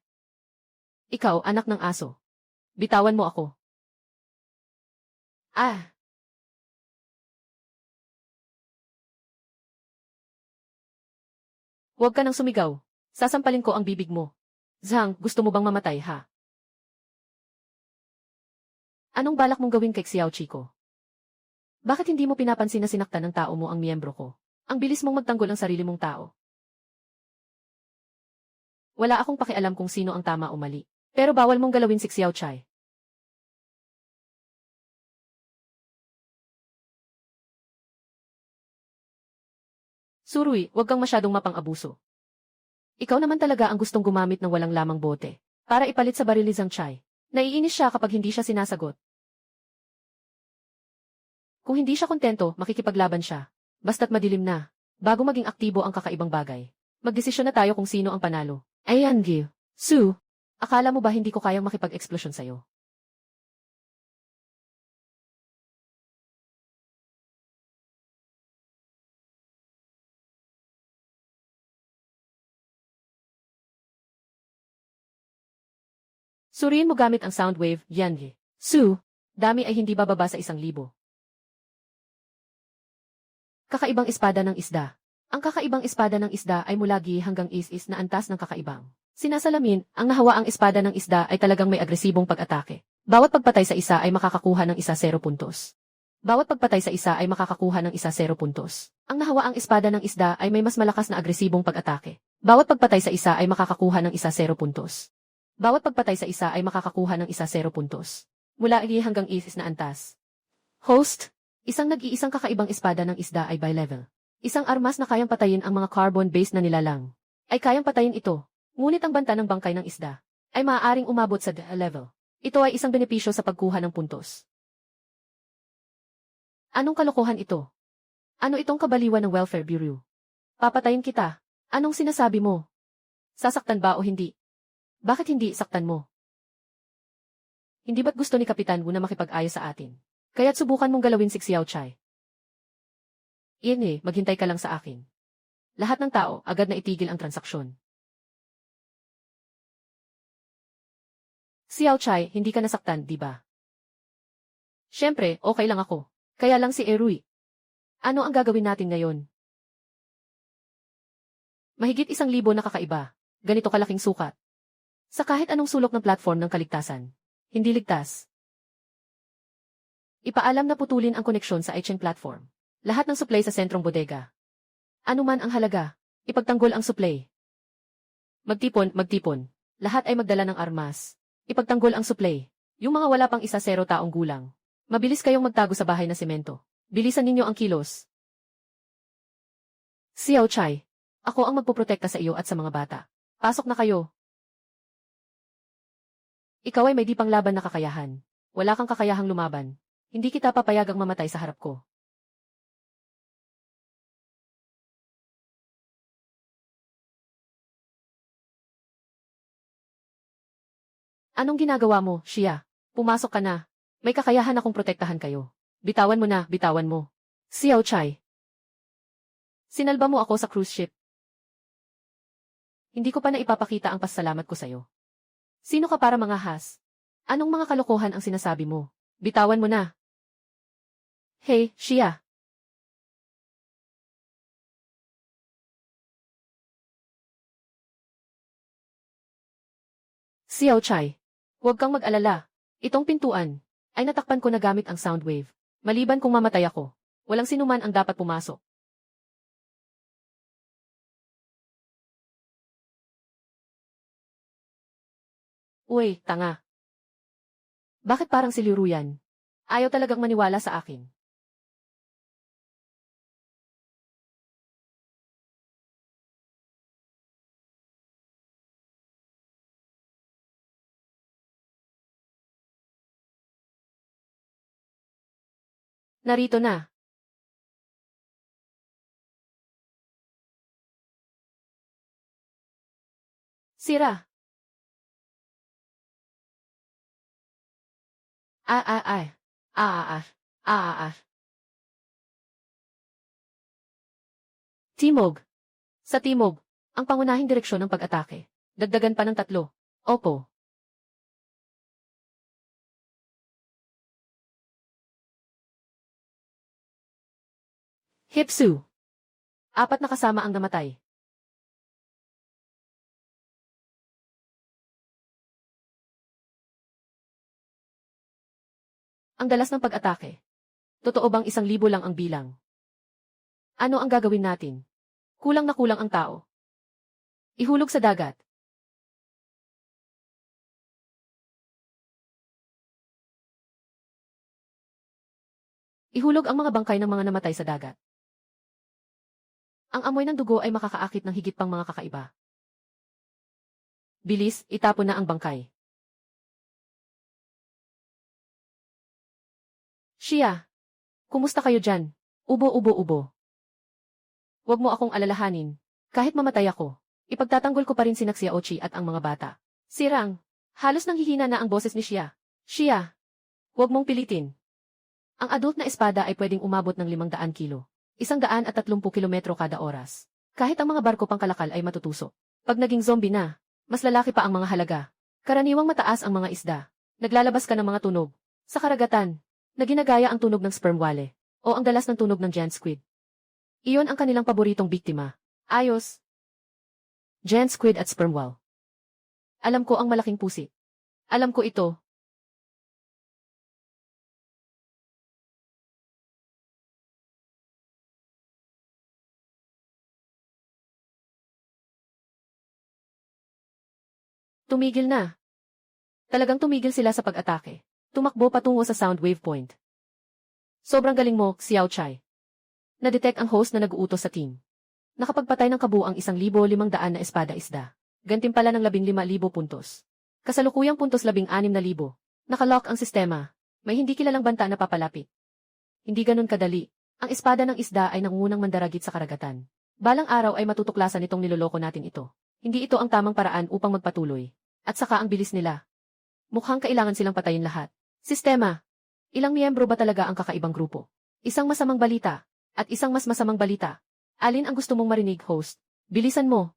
Ikaw, anak ng aso. Bitawan mo ako. Huwag ka nang sumigaw. Sasampalin ko ang bibig mo. Zhang, gusto mo bang mamatay, ha? Anong balak mong gawin kay Xiao Chico? Bakit hindi mo pinapansin na sinaktan ng tao mo ang miyembro ko? Ang bilis mong magtanggol ang sarili mong tao. Wala akong pakialam kung sino ang tama o mali. Pero bawal mong galawin si Xiao Chai. Surui, huwag kang masyadong mapang-abuso. Ikaw naman talaga ang gustong gumamit ng walang lamang bote para ipalit sa baril ni Zhang Chai. Naiinis siya kapag hindi siya sinasagot. Kung hindi siya kontento, makikipaglaban siya. Basta't madilim na. Bago maging aktibo ang kakaibang bagay. Magdesisyon na tayo kung sino ang panalo. Ayan, Gil. Su, akala mo ba hindi ko kayang makipag-eksplosyon sa'yo? Suriin mo gamit ang sound wave, Yanli. Su, dami ay hindi bababa sa 1,000. Kakaibang espada ng isda. Ang kakaibang espada ng isda ay mula gi hanggang is na antas ng kakaibang. Sinasalamin, ang nahawa ang espada ng isda ay talagang may agresibong pag-atake. Bawat pagpatay sa isa ay makakakuha ng 0 puntos. Bawat pagpatay sa isa ay makakakuha ng 0 puntos. Ang nahawa ang espada ng isda ay may mas malakas na agresibong pag-atake. Bawat pagpatay sa isa ay makakakuha ng 0 puntos. Bawat pagpatay sa isa ay makakakuha ng 0 puntos. Mula gi hanggang is na antas. Host, isang nag-iisang kakaibang espada ng isda ay bi-level. Isang armas na kayang patayin ang mga carbon-based na nilalang. Ay kayang patayin ito. Ngunit ang banta ng bangkay ng isda ay maaaring umabot sa level. Ito ay isang benepisyo sa pagkuha ng puntos. Anong kalokohan ito? Ano itong kabaliwan ng Welfare Bureau? Papatayin kita. Anong sinasabi mo? Sasaktan ba o hindi? Bakit hindi saktan mo? Hindi ba't gusto ni Kapitan Wu na makipag-ayos sa atin? Kaya't subukan mong galawin si Xiao Chai. Iyan maghintay ka lang sa akin. Lahat ng tao agad na itigil ang transaksyon. Xiao Chai, hindi ka nasaktan, di ba? Siyempre, okay lang ako. Kaya lang si Erui. Ano ang gagawin natin ngayon? Mahigit 1,000 na kakaiba. Ganito kalaking sukat. Sa kahit anong sulok ng platform ng kaligtasan. Hindi ligtas. Ipaalam na putulin ang koneksyon sa iChain platform. Lahat ng supply sa sentrong bodega. Ano man ang halaga, ipagtanggol ang supply. Magtipon. Lahat ay magdala ng armas. Ipagtanggol ang supply. Yung mga wala pang 0 taong gulang. Mabilis kayong magtago sa bahay na semento. Bilisan ninyo ang kilos. Xiao Chai, ako ang magpoprotekta sa iyo at sa mga bata. Pasok na kayo. Ikaw ay may di panglaban na kakayahan. Wala kang kakayahang lumaban. Hindi kita papayagang mamatay sa harap ko. Anong ginagawa mo, Shia? Pumasok ka na. May kakayahan akong protektahan kayo. Bitawan mo na, bitawan mo. Xiao Chai. Sinalba mo ako sa cruise ship. Hindi ko pa na ipapakita ang pasalamat ko sa'yo. Sino ka para mangahas? Anong mga kalokohan ang sinasabi mo? Bitawan mo na. Hey, Shia. Xiao Chai. Huwag kang mag-alala. Itong pintuan ay natakpan ko na gamit ang sound wave. Maliban kung mamatay ako, walang sinuman ang dapat pumasok. Uy, tanga. Bakit parang si Liu yan? Ayaw talagang maniwala sa akin. Narito na. Sira. Ah ah ah. Ah ah ah. Ah ah ah. Timog. Sa timog, ang pangunahing direksyon ng pag-atake. Dagdagan pa ng 3. Opo. Hipsu. 4 na kasama ang namatay. Ang dalas ng pag-atake. Totoo bang 1,000 lang ang bilang? Ano ang gagawin natin? Kulang na kulang ang tao. Ihulog sa dagat. Ihulog ang mga bangkay ng mga namatay sa dagat. Ang amoy ng dugo ay makakaakit ng higit pang mga kakaiba. Bilis, itapon na ang bangkay. Shia, kumusta kayo dyan? Ubo. Huwag mo akong alalahanin. Kahit mamatay ako, ipagtatanggol ko pa rin si Xiaoqi at ang mga bata. Sirang, halos nanghihina na ang boses ni Shia. Shia, huwag mong pilitin. Ang adult na espada ay pwedeng umabot ng 500 kilo. 130 kilometro kada oras. Kahit ang mga barko pangkalakal ay matutuso. Pag naging zombie na, mas lalaki pa ang mga halaga. Karaniwang mataas ang mga isda. Naglalabas ka ng mga tunog. Sa karagatan, na ginagaya ang tunog ng sperm whale, o ang dalas ng tunog ng giant squid. Iyon ang kanilang paboritong biktima. Ayos. Giant squid at sperm whale. Alam ko ang malaking pusit. Alam ko ito. Tumigil na. Talagang tumigil sila sa pag-atake. Tumakbo patungo sa sound wave point. Sobrang galing mo, Xiao Chai. Na-detect ang host na nag-uutos sa team. Nakapagpatay ng kabuang 1,500 na espada-isda. Gantimpala ng 15,000 puntos. Kasalukuyang puntos 16,000. Nakalock ang sistema. May hindi kilalang banta na papalapit. Hindi ganun kadali. Ang espada ng isda ay nangungunang mandaragit sa karagatan. Balang araw ay matutuklasan itong niloloko natin ito. Hindi ito ang tamang paraan upang magpatuloy. At saka ang bilis nila. Mukhang kailangan silang patayin lahat. Sistema. Ilang miyembro ba talaga ang kakaibang grupo? Isang masamang balita. At isang mas masamang balita. Alin ang gusto mong marinig, host? Bilisan mo.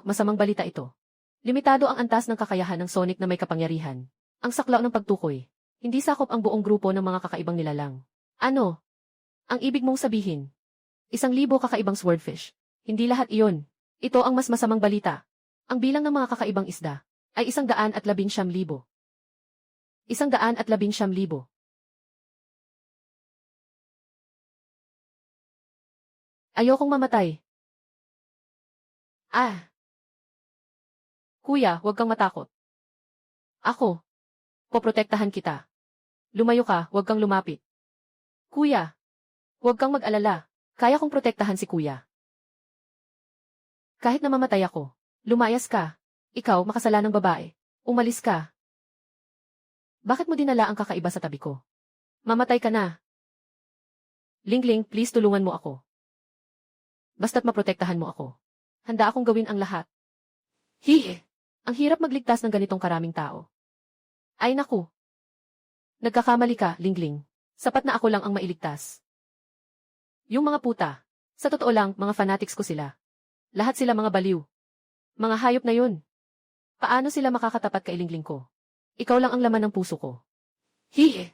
Masamang balita ito. Limitado ang antas ng kakayahan ng Sonic na may kapangyarihan. Ang saklaw ng pagtukoy. Hindi sakop ang buong grupo ng mga kakaibang nilalang. Ano? Ang ibig mong sabihin? 1,000 kakaibang swordfish. Hindi lahat iyon. Ito ang mas masamang balita. Ang bilang ng mga kakaibang isda ay 119,000. 119,000. Ayokong mamatay. Kuya, huwag kang matakot. Ako. Poprotektahan kita. Lumayo ka, huwag kang lumapit. Kuya. Huwag kang mag-alala. Kaya kong protektahan si kuya. Kahit na mamatay ako. Lumayas ka. Ikaw, makasalanang babae. Umalis ka. Bakit mo dinala ang kakaiba sa tabi ko? Mamatay ka na. Lingling, please tulungan mo ako. Basta't maprotektahan mo ako. Handa akong gawin ang lahat. Hihi! Ang hirap magligtas ng ganitong karaming tao. Ay naku! Nagkakamali ka, Lingling. Sapat na ako lang ang mailigtas. Yung mga puta. Sa totoo lang, mga fanatics ko sila. Lahat sila mga baliw. Mga hayop na yun. Paano sila makakatapat kay Lingling ko? Ikaw lang ang laman ng puso ko. Hihi!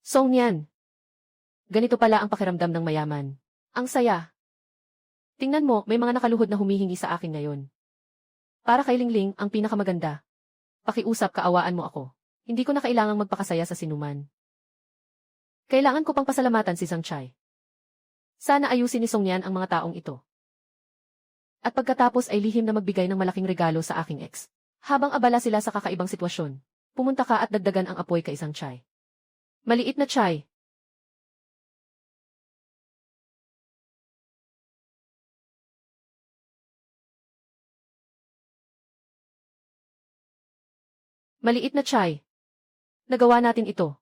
Song Nian. Ganito pala ang pakiramdam ng mayaman. Ang saya. Tingnan mo, may mga nakaluhod na humihingi sa akin ngayon. Para kay Lingling, ang pinakamaganda. Pakiusap, kaawaan mo ako. Hindi ko na kailangang magpakasaya sa sinuman. Kailangan ko pang pasalamatan si Zhang Chai. Sana ayusin ni Song Nian ang mga taong ito. At pagkatapos ay lihim na magbigay ng malaking regalo sa aking ex. Habang abala sila sa kakaibang sitwasyon, pumunta ka at dagdagan ang apoy kay Zhang Chai. Maliit na Chai. Maliit na Chai. Nagawa natin ito.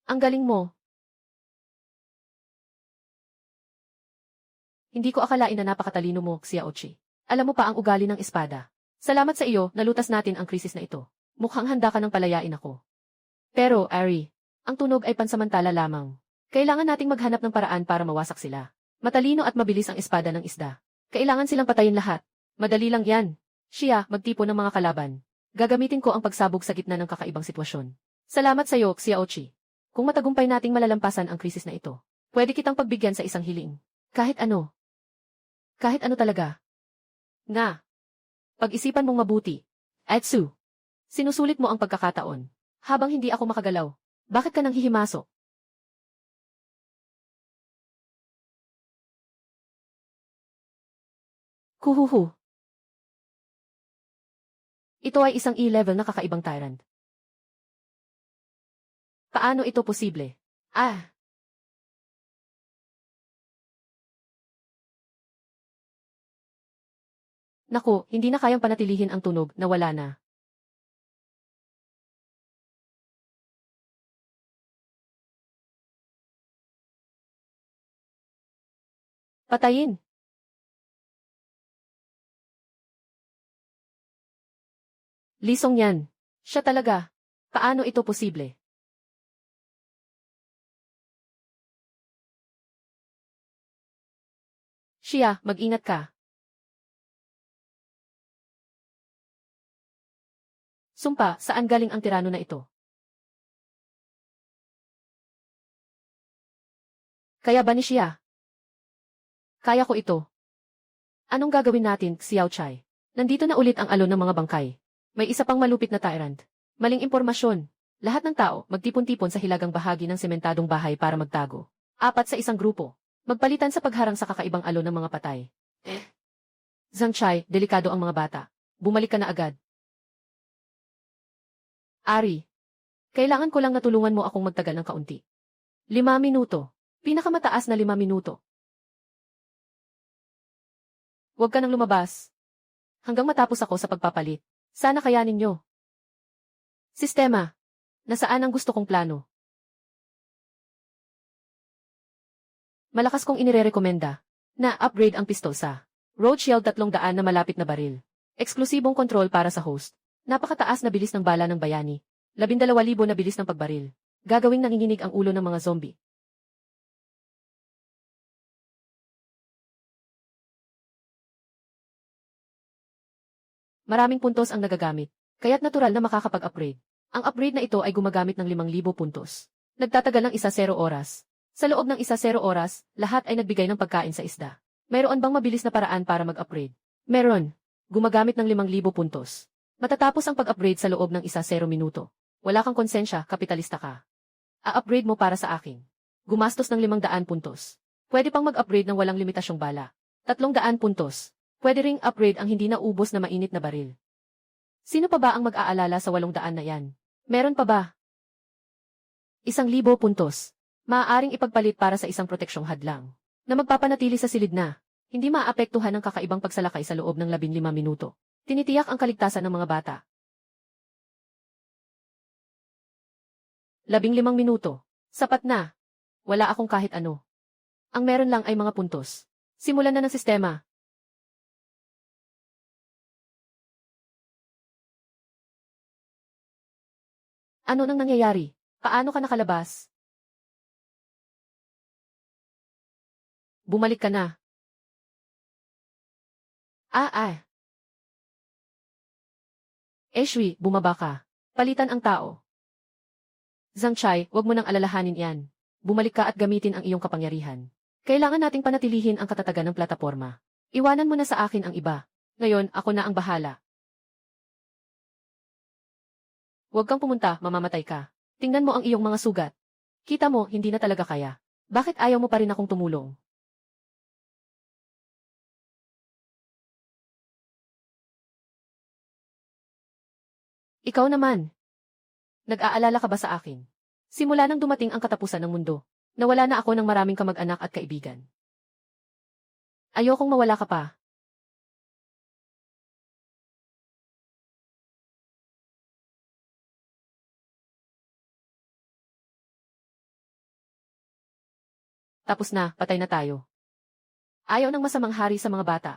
Ang galing mo. Hindi ko akalain na napakatalino mo, Xiaoqi. Alam mo pa ang ugali ng espada. Salamat sa iyo, nalutas natin ang krisis na ito. Mukhang handa ka ng palayain ako. Pero, Ari, ang tunog ay pansamantala lamang. Kailangan nating maghanap ng paraan para mawasak sila. Matalino at mabilis ang espada ng isda. Kailangan silang patayin lahat. Madali lang yan. Siya, magtipo ng mga kalaban. Gagamitin ko ang pagsabog sa gitna ng kakaibang sitwasyon. Salamat sa iyo, Xiaoqi. Kung matagumpay nating malalampasan ang krisis na ito, pwede kitang pagbigyan sa isang hiling. Kahit ano. Kahit ano talaga. Nga. Pag-isipan mong mabuti. Etsu. Sinusulit mo ang pagkakataon. Habang hindi ako makagalaw. Bakit ka nang hihimasok? Kuhuhu. Ito ay isang E-level na kakaibang tyrant. Paano ito posible? Ah! Naku, hindi na kayang panatilihin ang tunog na wala na. Patayin! Lisong yan. Siya talaga. Paano ito posible? Siya, mag-ingat ka. Sumpa, saan galing ang tirano na ito? Kaya ba ni siya? Kaya ko ito. Anong gagawin natin, Xiao Chai? Nandito na ulit ang alon ng mga bangkay. May isa pang malupit na tyrant. Maling impormasyon. Lahat ng tao, magtipon-tipon sa hilagang bahagi ng sementadong bahay para magtago. 4 sa isang grupo. Magpalitan sa pagharang sa kakaibang alon ng mga patay. Zhang Chai, delikado ang mga bata. Bumalik ka na agad. Ari, kailangan ko lang natulungan mo akong magtagal ng kaunti. 5 minuto. Pinakamataas na 5 minuto. Huwag ka nang lumabas. Hanggang matapos ako sa pagpapalit. Sana kayanin nyo. Sistema. Nasaan ang gusto kong plano? Malakas kong inirerekomenda na upgrade ang pistol sa Road Shield 300 na malapit na baril. Eksklusibong kontrol para sa host. Napakataas na bilis ng bala ng bayani. 12,000 na bilis ng pagbaril. Gagawing nanginginig ang ulo ng mga zombie. Maraming puntos ang nagagamit, kaya't natural na makakapag-upgrade. Ang upgrade na ito ay gumagamit ng 5,000 puntos. Nagtatagal ng 1-0 oras. Sa loob ng 1-0 oras, lahat ay nagbigay ng pagkain sa isda. Mayroon bang mabilis na paraan para mag-upgrade? Meron. Gumagamit ng 5,000 puntos. Matatapos ang pag-upgrade sa loob ng 1-0 minuto. Wala kang konsensya, kapitalista ka. A-upgrade mo para sa akin. Gumastos ng 500 puntos. Pwede pang mag-upgrade ng walang limitasyong bala. 300 puntos. Pwede ring upgrade ang hindi naubos na mainit na baril. Sino pa ba ang mag-aalala sa 800 na yan? Meron pa ba? 1,000 puntos. Maaaring ipagpalit para sa isang proteksyong hadlang na magpapanatili sa silid na hindi maapektuhan ng kakaibang pagsalakay sa loob ng 15 minuto. Tinitiyak ang kaligtasan ng mga bata. 15 minuto. Sapat na. Wala akong kahit ano. Ang meron lang ay mga puntos. Simulan na ng sistema. Ano nang nangyayari? Paano ka nakalabas? Bumalik ka na. Eshui, bumaba ka. Palitan ang tao. Zhang Chai, wag mo nang alalahanin yan. Bumalik ka at gamitin ang iyong kapangyarihan. Kailangan nating panatilihin ang katatagan ng plataporma. Iwanan mo na sa akin ang iba. Ngayon, ako na ang bahala. Huwag kang pumunta, mamamatay ka. Tingnan mo ang iyong mga sugat. Kita mo, hindi na talaga kaya. Bakit ayaw mo pa rin akong tumulong? Ikaw naman. Nag-aalala ka ba sa akin? Simula nang dumating ang katapusan ng mundo, nawala na ako ng maraming kamag-anak at kaibigan. Ayokong mawala ka pa. Tapos na, patay na tayo. Ayaw ng masamang hari sa mga bata.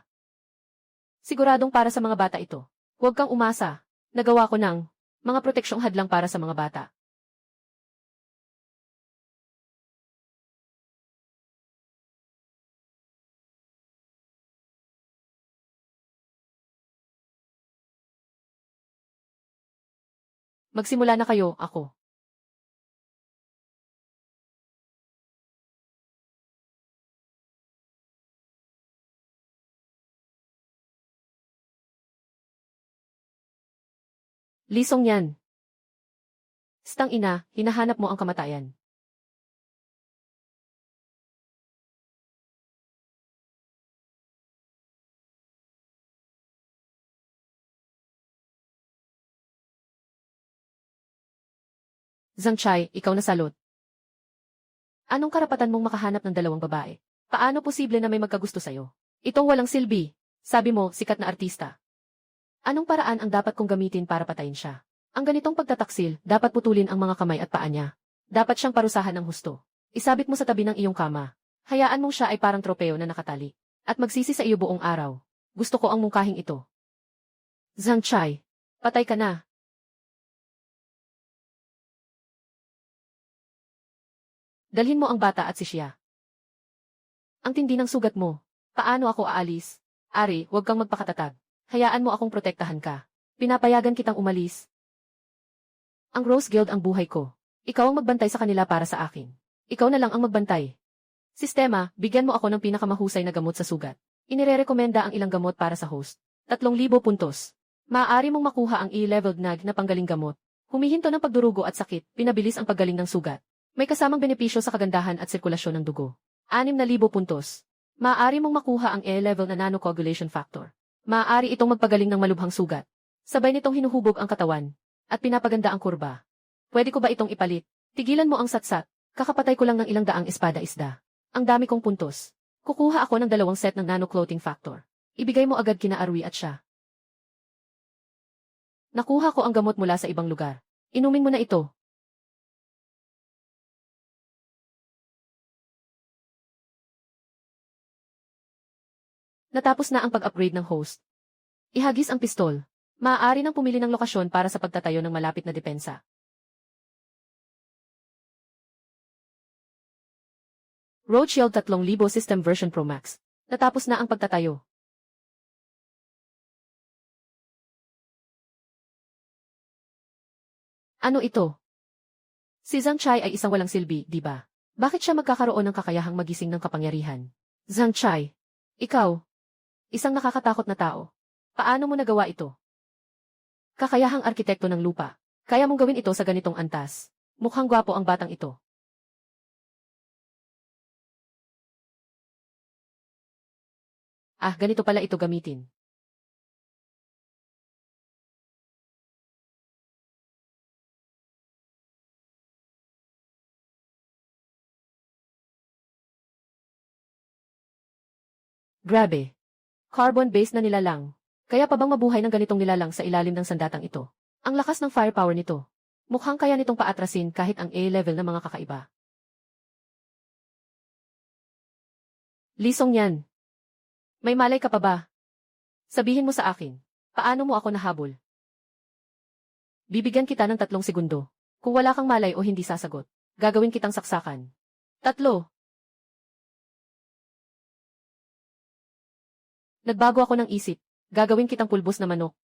Siguradong para sa mga bata ito. Huwag kang umasa. Nagawa ko ng mga proteksyong hadlang para sa mga bata. Magsimula na kayo, ako. Lisong yan. Stang ina, hinahanap mo ang kamatayan. Zhang Chai, ikaw na salot. Anong karapatan mong makahanap ng dalawang babae? Paano posible na may magkagusto sa'yo? Itong walang silbi. Sabi mo, sikat na artista. Anong paraan ang dapat kong gamitin para patayin siya? Ang ganitong pagtataksil, dapat putulin ang mga kamay at paa niya. Dapat siyang parusahan ng husto. Isabit mo sa tabi ng iyong kama. Hayaan mong siya ay parang tropeo na nakatali. At magsisi sa iyo buong araw. Gusto ko ang mungkahing ito. Zhang Chai, patay ka na. Dalhin mo ang bata at si Xia. Ang tindi ng sugat mo. Paano ako aalis? Ari, huwag kang magpakatatag. Hayaan mo akong protektahan ka. Pinapayagan kitang umalis. Ang Rose Guild ang buhay ko. Ikaw ang magbantay sa kanila para sa akin. Ikaw na lang ang magbantay. Sistema, bigyan mo ako ng pinakamahusay na gamot sa sugat. Inirerekomenda ang ilang gamot para sa host. 3,000 puntos. Maaari mong makuha ang E-leveled nag na panggaling gamot. Humihinto ng pagdurugo at sakit, pinabilis ang paggaling ng sugat. May kasamang benepisyo sa kagandahan at sirkulasyon ng dugo. 6,000 puntos. Maaari mong makuha ang E-level na nanocoagulation factor. Maaari itong magpagaling ng malubhang sugat. Sabay nitong hinuhubog ang katawan. At pinapaganda ang kurba. Pwede ko ba itong ipalit? Tigilan mo ang satsat. Kakapatay ko lang ng ilang daang espada-isda. Ang dami kong puntos. Kukuha ako ng 2 set ng nano-clothing factor. Ibigay mo agad kina Arwi at siya. Nakuha ko ang gamot mula sa ibang lugar. Inumin mo na ito. Natapos na ang pag-upgrade ng host. Ihagis ang pistol. Maaari nang pumili ng lokasyon para sa pagtatayo ng malapit na depensa. Road Shield 3,000 System Version Pro Max. Natapos na ang pagtatayo. Ano ito? Si Zhang Chai ay isang walang silbi, di ba? Bakit siya magkakaroon ng kakayahang magising ng kapangyarihan? Zhang Chai, ikaw, isang nakakatakot na tao. Paano mo nagawa ito? Kakayahang arkitekto ng lupa. Kaya mong gawin ito sa ganitong antas. Mukhang gwapo ang batang ito. Ah, ganito pala ito gamitin. Grabe. Carbon-based na nilalang. Kaya pa bang mabuhay ng ganitong nilalang sa ilalim ng sandatang ito? Ang lakas ng firepower nito. Mukhang kaya nitong paatrasin kahit ang A-level na mga kakaiba. Lisong yan. May malay ka pa ba? Sabihin mo sa akin, paano mo ako nahabol? Bibigyan kita ng 3 segundo. Kung wala kang malay o hindi sasagot, gagawin kitang saksakan. 3. Nagbago ako ng isip. Gagawin kitang pulbos na manok.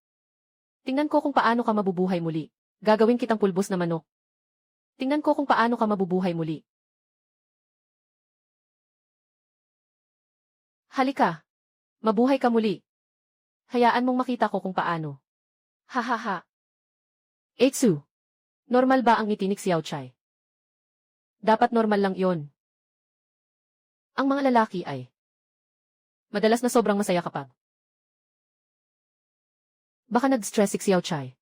Tingnan ko kung paano ka mabubuhay muli. Gagawin kitang pulbos na manok. Tingnan ko kung paano ka mabubuhay muli. Halika. Mabuhay ka muli. Hayaan mong makita ko kung paano. Hahaha. Eitsu. Normal ba ang ngiti ni Xiao Chai? Dapat normal lang yon. Ang mga lalaki ay madalas na sobrang masaya kapag baka nag-stress si Xiao Chai.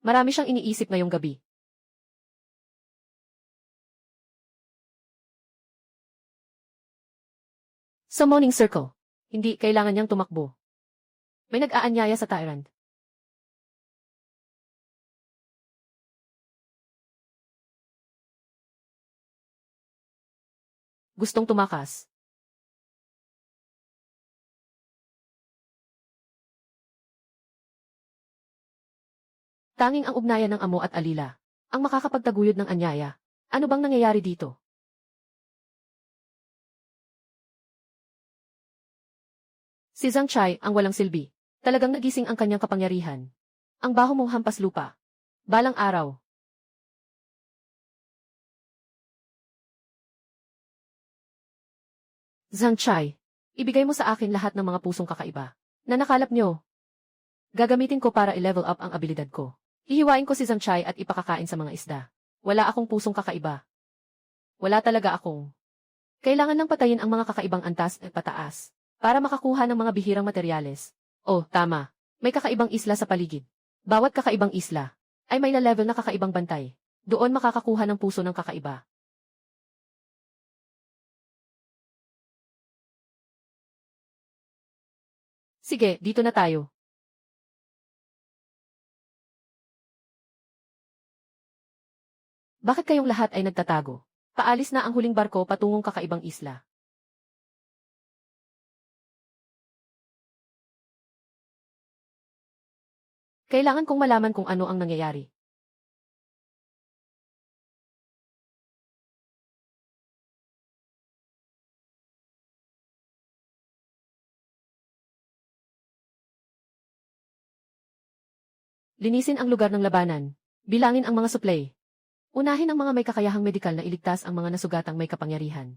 Marami siyang iniisip ngayong gabi. Summoning Circle. Hindi kailangan niyang tumakbo. May nag-aanyaya sa Tyrant. Gustong tumakas. Tanging ang ugnayan ng amo at alila ang makakapagtaguyod ng anyaya. Ano bang nangyayari dito? Si Zhang Chai ang walang silbi. Talagang nagising ang kanyang kapangyarihan. Ang baho mong hampas lupa. Balang araw. Zhang Chai, ibigay mo sa akin lahat ng mga pusong kakaiba na nakalap nyo. Gagamitin ko para i-level up ang abilidad ko. Hihiwain ko si Zhang Chai at ipakakain sa mga isda. Wala akong pusong kakaiba. Wala talaga akong. Kailangan lang patayin ang mga kakaibang antas at pataas para makakuha ng mga bihirang materyales. Oh, tama. May kakaibang isla sa paligid. Bawat kakaibang isla ay may na-level na kakaibang bantay. Doon makakakuha ng puso ng kakaiba. Sige, dito na tayo. Bakit kayong lahat ay nagtatago? Paalis na ang huling barko patungong kakaibang isla. Kailangan kong malaman kung ano ang nangyayari. Linisin ang lugar ng labanan. Bilangin ang mga suplay. Unahin ang mga may kakayahang medikal na iligtas ang mga nasugatang may kapangyarihan.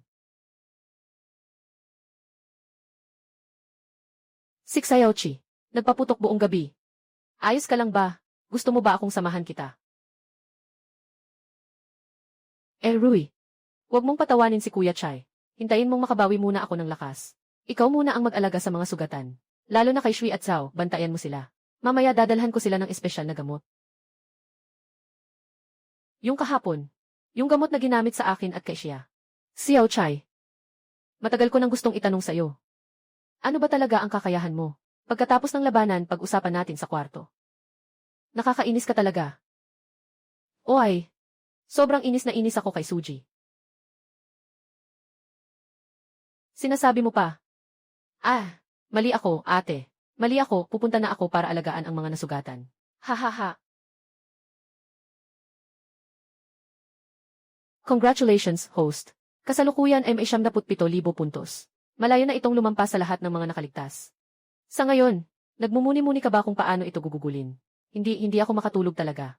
Sixayauchi, nagpaputok buong gabi. Ayos ka lang ba? Gusto mo ba akong samahan kita? Rui, huwag mong patawanin si Kuya Chai. Hintayin mong makabawi muna ako ng lakas. Ikaw muna ang mag-alaga sa mga sugatan. Lalo na kay Shui at Zhao, bantayan mo sila. Mamaya dadalhan ko sila ng espesyal na gamot. Yung kahapon, yung gamot na ginamit sa akin at kay Xia. Xiao Chai. Matagal ko nang gustong itanong sa'yo. Ano ba talaga ang kakayahan mo? Pagkatapos ng labanan, pag-usapan natin sa kwarto. Nakakainis ka talaga. O ay, sobrang inis na inis ako kay Suji. Sinasabi mo pa. Mali ako, ate. Mali ako, pupunta na ako para alagaan ang mga nasugatan. Hahaha. Congratulations, host. Kasalukuyan ay may 77,000 puntos. Malayo na itong lumampas sa lahat ng mga nakaligtas. Sa ngayon, nagmumuni-muni ka ba kung paano ito gugugulin? Hindi ako makatulog talaga.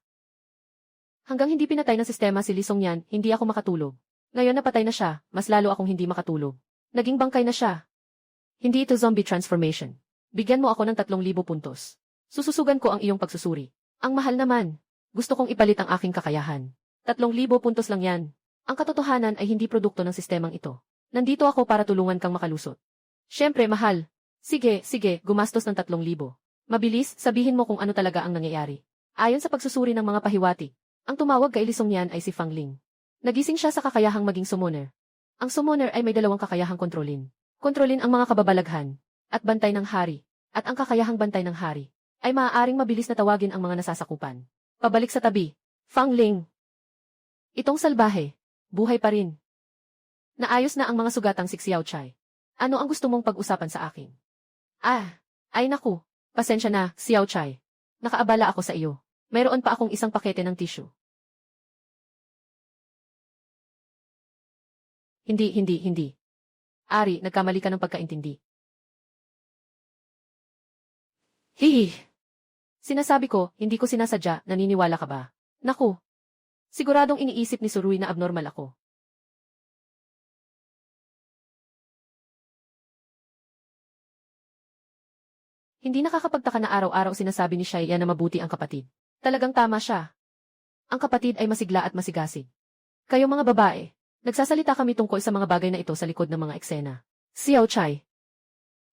Hanggang hindi pinatay ng sistema si Lee Songyan, hindi ako makatulog. Ngayon napatay na siya, mas lalo akong hindi makatulog. Naging bangkay na siya. Hindi ito zombie transformation. Bigyan mo ako ng 3,000 puntos. Sususugan ko ang iyong pagsusuri. Ang mahal naman. Gusto kong ipalit ang aking kakayahan. 3,000 puntos lang yan. Ang katotohanan ay hindi produkto ng sistemang ito. Nandito ako para tulungan kang makalusot. Siyempre, mahal. Sige, gumastos ng 3,000. Mabilis, sabihin mo kung ano talaga ang nangyayari. Ayon sa pagsusuri ng mga pahiwatig, ang tumawag kay Lee Songyan ay si Fang Ling. Nagising siya sa kakayahang maging summoner. Ang summoner ay may dalawang kakayahang kontrolin. Kontrolin ang mga kababalaghan, at bantay ng hari, at ang kakayahang bantay ng hari, ay maaaring mabilis na tawagin ang mga nasasakupan. Pabalik sa tabi. Fang Ling. Itong salbahe, buhay pa rin. Naayos na ang mga sugatang si Xiao Chai. Ano ang gusto mong pag-usapan sa akin? Ay naku, pasensya na, Xiao Chai. Nakaabala ako sa iyo. Mayroon pa akong isang pakete ng tissue. Hindi. Ari, nagkamali ka ng pagkaintindi. Hihi. Sinasabi ko, hindi ko sinasadya, naniniwala ka ba? Naku. Siguradong iniisip ni Surui na abnormal ako. Hindi nakakapagtaka na araw-araw sinasabi ni Shaya na mabuti ang kapatid. Talagang tama siya. Ang kapatid ay masigla at masigasig. Kayo mga babae, nagsasalita kami tungkol sa mga bagay na ito sa likod ng mga eksena. Xiao Chai.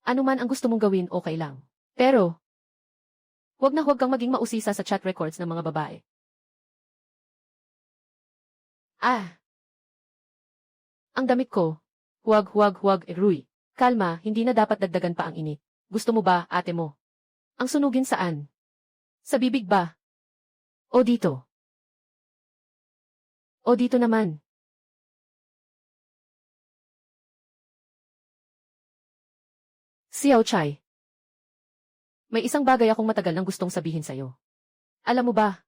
Ano man ang gusto mong gawin, okay lang. Pero, huwag kang maging mausisa sa chat records ng mga babae. Ang damit ko. Huwag, Rui. Kalma, hindi na dapat dagdagan pa ang init. Gusto mo ba, ate mo? Ang sunugin saan? Sa bibig ba? O dito? O dito naman? Xiao Chai. May isang bagay akong matagal nang gustong sabihin sa'yo. Alam mo ba?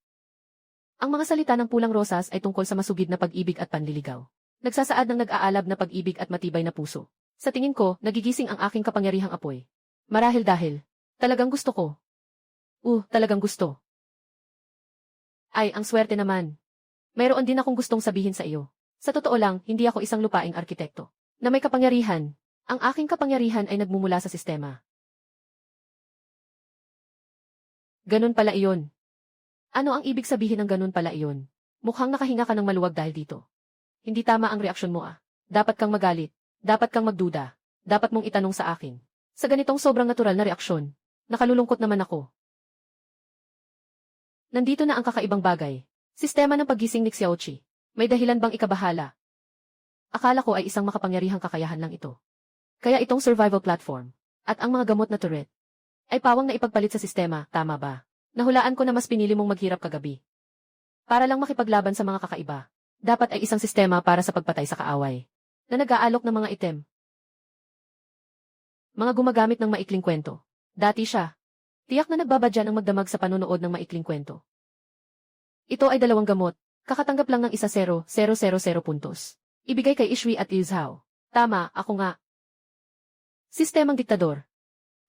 Ang mga salita ng pulang rosas ay tungkol sa masugid na pag-ibig at panliligaw. Nagsasaad ng nag-aalab na pag-ibig at matibay na puso. Sa tingin ko, nagigising ang aking kapangyarihang apoy. Marahil dahil, talagang gusto ko. Talagang gusto. Ay, ang swerte naman. Mayroon din akong gustong sabihin sa iyo. Sa totoo lang, hindi ako isang lupaing arkitekto na may kapangyarihan. Ang aking kapangyarihan ay nagmumula sa sistema. Ganun pala iyon. Ano ang ibig sabihin ng ganun pala iyon? Mukhang nakahinga ka ng maluwag dahil dito. Hindi tama ang reaksyon mo Dapat kang magalit. Dapat kang magduda. Dapat mong itanong sa akin. Sa ganitong sobrang natural na reaksyon, nakalulungkot naman ako. Nandito na ang kakaibang bagay. Sistema ng paggising ni Xiaoqi. May dahilan bang ikabahala? Akala ko ay isang makapangyarihang kakayahan lang ito. Kaya itong survival platform, at ang mga gamot na turret, ay pawang na ipagpalit sa sistema, tama ba? Nahulaan ko na mas pinili mong maghirap kagabi. Para lang makipaglaban sa mga kakaiba. Dapat ay isang sistema para sa pagpatay sa kaaway. Na nag-aalok ng mga item. Mga gumagamit ng maikling kwento. Dati siya. Tiyak na nagbabadya ang magdamag sa panonood ng maikling kwento. Ito ay 2 gamot. Kakatanggap lang ng 1,000 puntos. Ibigay kay Ishwi at Liu Zhao. Tama, ako nga. Sistemang diktador.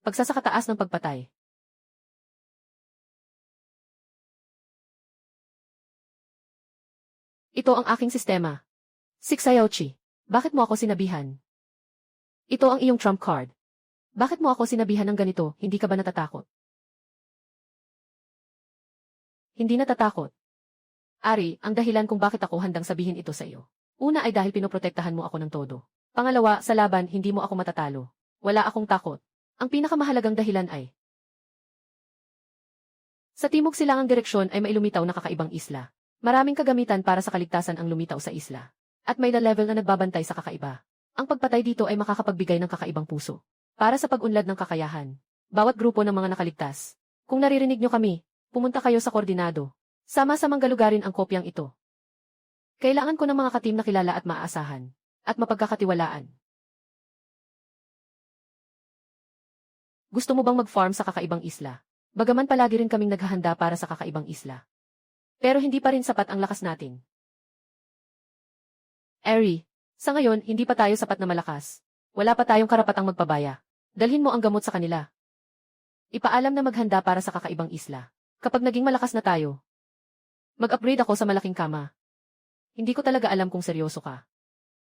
Pagsasakataas ng pagpatay. Ito ang aking sistema. Xiaoqi, bakit mo ako sinabihan? Ito ang iyong trump card. Bakit mo ako sinabihan ng ganito, hindi ka ba natatakot? Hindi natatakot. Ari, ang dahilan kung bakit ako handang sabihin ito sa iyo. Una ay dahil pinoprotektahan mo ako ng todo. Pangalawa, sa laban hindi mo ako matatalo. Wala akong takot. Ang pinakamahalagang dahilan ay sa timog silangang direksyon ay may lumitaw na kakaibang isla. Maraming kagamitan para sa kaligtasan ang lumitaw sa isla. At may level na nagbabantay sa kakaiba. Ang pagpatay dito ay makakapagbigay ng kakaibang puso. Para sa pag-unlad ng kakayahan. Bawat grupo ng mga nakaligtas. Kung naririnig nyo kami, pumunta kayo sa koordinado. Sama-samang galugarin ang kopyang ito. Kailangan ko ng mga katim na kilala at maaasahan. At mapagkakatiwalaan. Gusto mo bang mag-farm sa kakaibang isla? Bagaman palagi rin kaming naghahanda para sa kakaibang isla. Pero hindi pa rin sapat ang lakas natin. Eri, sa ngayon, hindi pa tayo sapat na malakas. Wala pa tayong karapatang magpabaya. Dalhin mo ang gamot sa kanila. Ipaalam na maghanda para sa kakaibang isla. Kapag naging malakas na tayo, mag-upgrade ako sa malaking kama. Hindi ko talaga alam kung seryoso ka.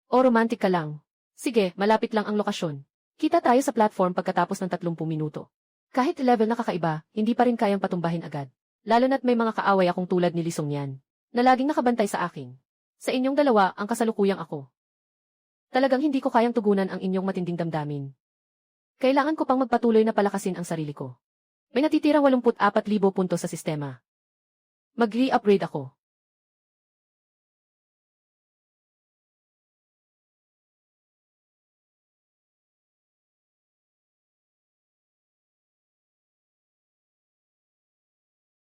O romantic ka lang. Sige, malapit lang ang lokasyon. Kita tayo sa platform pagkatapos ng 30 minuto. Kahit level na kakaiba, hindi pa rin kayang patumbahin agad. Lalo na't may mga kaaway akong tulad ni Lisong yan, na laging nakabantay sa akin. Sa inyong dalawa ang kasalukuyang ako. Talagang hindi ko kayang tugunan ang inyong matinding damdamin. Kailangan ko pang magpatuloy na palakasin ang sarili ko. May natitirang 84,000 puntos sa sistema. Mag-re-upgrade ako.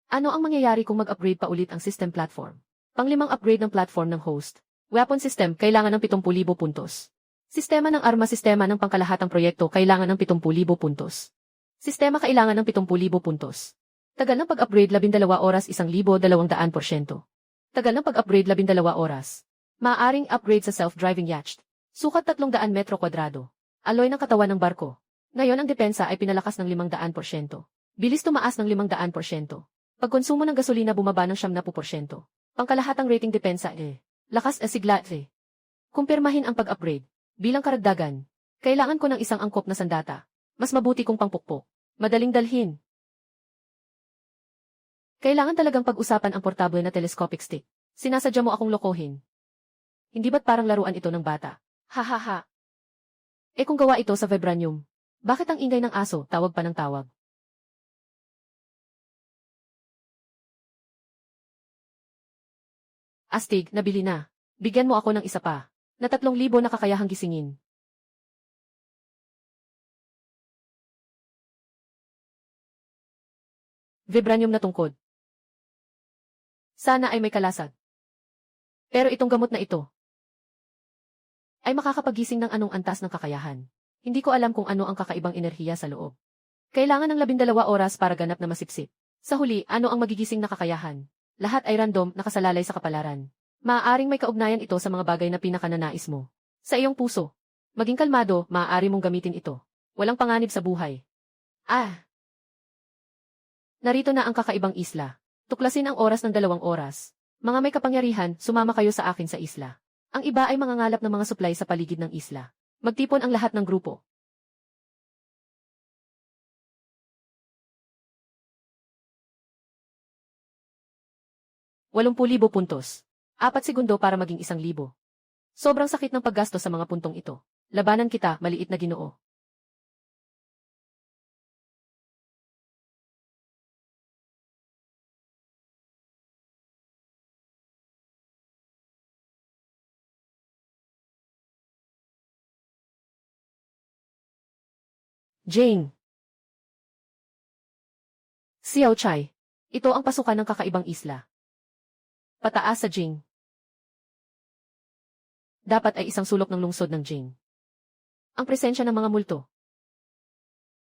Ano ang mangyayari kung mag-upgrade pa ulit ang system platform? Panglimang upgrade ng platform ng host. Weapon system, kailangan ng 70,000 puntos. Sistema ng arma, sistema ng pangkalahatang proyekto, kailangan ng 70,000 puntos. Sistema kailangan ng 70,000 puntos. Tagal ng pag-upgrade 12 oras 1,200%. Tagal ng pag-upgrade 12 oras. Maaaring upgrade sa self-driving yacht. Sukat 300 metro kwadrado. Alloy ng katawan ng barko. Ngayon ang depensa ay pinalakas ng 500%. Bilis tumaas ng 500%. Pagkonsumo ng gasolina bumaba ng 70%. Pangkalahatang rating depensa lakas sigla Kumpirmahin ang pag-upgrade. Bilang karagdagan, kailangan ko ng isang angkop na sandata. Mas mabuti kung pangpukpok. Madaling dalhin. Kailangan talagang pag-usapan ang portable na telescopic stick. Sinasadya mo akong lokohin. Hindi ba't parang laruan ito ng bata? Ha. Kung gawa ito sa vibranium, bakit ang ingay ng aso, tawag pa ng tawag? Astig, nabili na. Bigyan mo ako ng isa pa. Na 3,000 na kakayahang gisingin. Vibranium na tungkod. Sana ay may kalasag. Pero itong gamot na ito ay makakapagising ng anong antas ng kakayahan. Hindi ko alam kung ano ang kakaibang enerhiya sa loob. Kailangan ng 12 oras para ganap na masipsip. Sa huli, ano ang magigising na kakayahan? Lahat ay random, nakasalalay sa kapalaran. Maaaring may kaugnayan ito sa mga bagay na pinakananais mo. Sa iyong puso. Maging kalmado, maaari mong gamitin ito. Walang panganib sa buhay. Narito na ang kakaibang isla. Tuklasin ang oras ng 2 oras. Mga may kapangyarihan, sumama kayo sa akin sa isla. Ang iba ay mangangalap ng mga supply sa paligid ng isla. Magtipon ang lahat ng grupo. 80,000 puntos. 4 segundo para maging 1,000. Sobrang sakit ng paggasto sa mga puntong ito. Labanan kita, maliit na Ginoo. Jane. Xiao Chai. Ito ang pasukan ng kakaibang isla. Pataas sa Jing. Dapat ay isang sulok ng lungsod ng Jing. Ang presensya ng mga multo.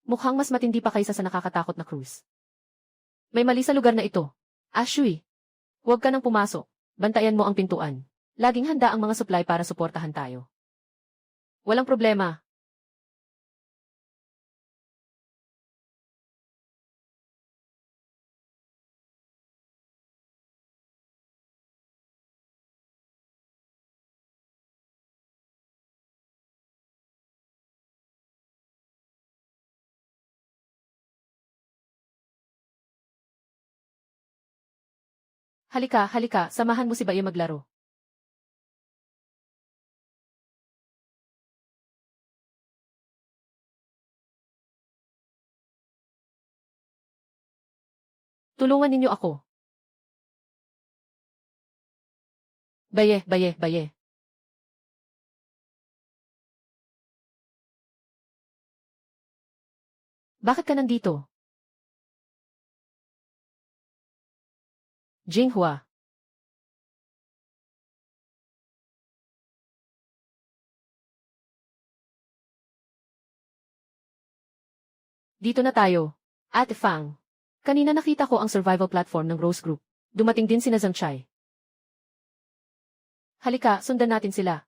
Mukhang mas matindi pa kaysa sa nakakatakot na cruise. May mali sa lugar na ito. Ashui. Huwag ka nang pumasok. Bantayan mo ang pintuan. Laging handa ang mga supply para suportahan tayo. Walang problema. Halika, halika, samahan mo si Baye maglaro. Tulungan ninyo ako. Baye, Baye, Baye. Bakit ka nandito? Jinghua. Dito na tayo. Ate Fang. Kanina nakita ko ang survival platform ng Rose Group. Dumating din sina Zhang Chai. Halika, sundan natin sila.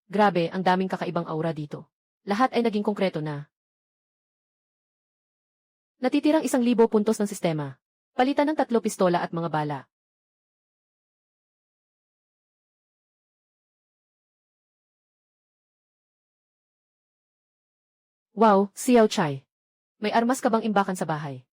Grabe, ang daming kakaibang aura dito. Lahat ay naging konkreto na. Natitirang 1,000 puntos ng sistema. Palitan ng 3 pistola at mga bala. Wow, Xiao Chai. May armas ka bang imbakan sa bahay?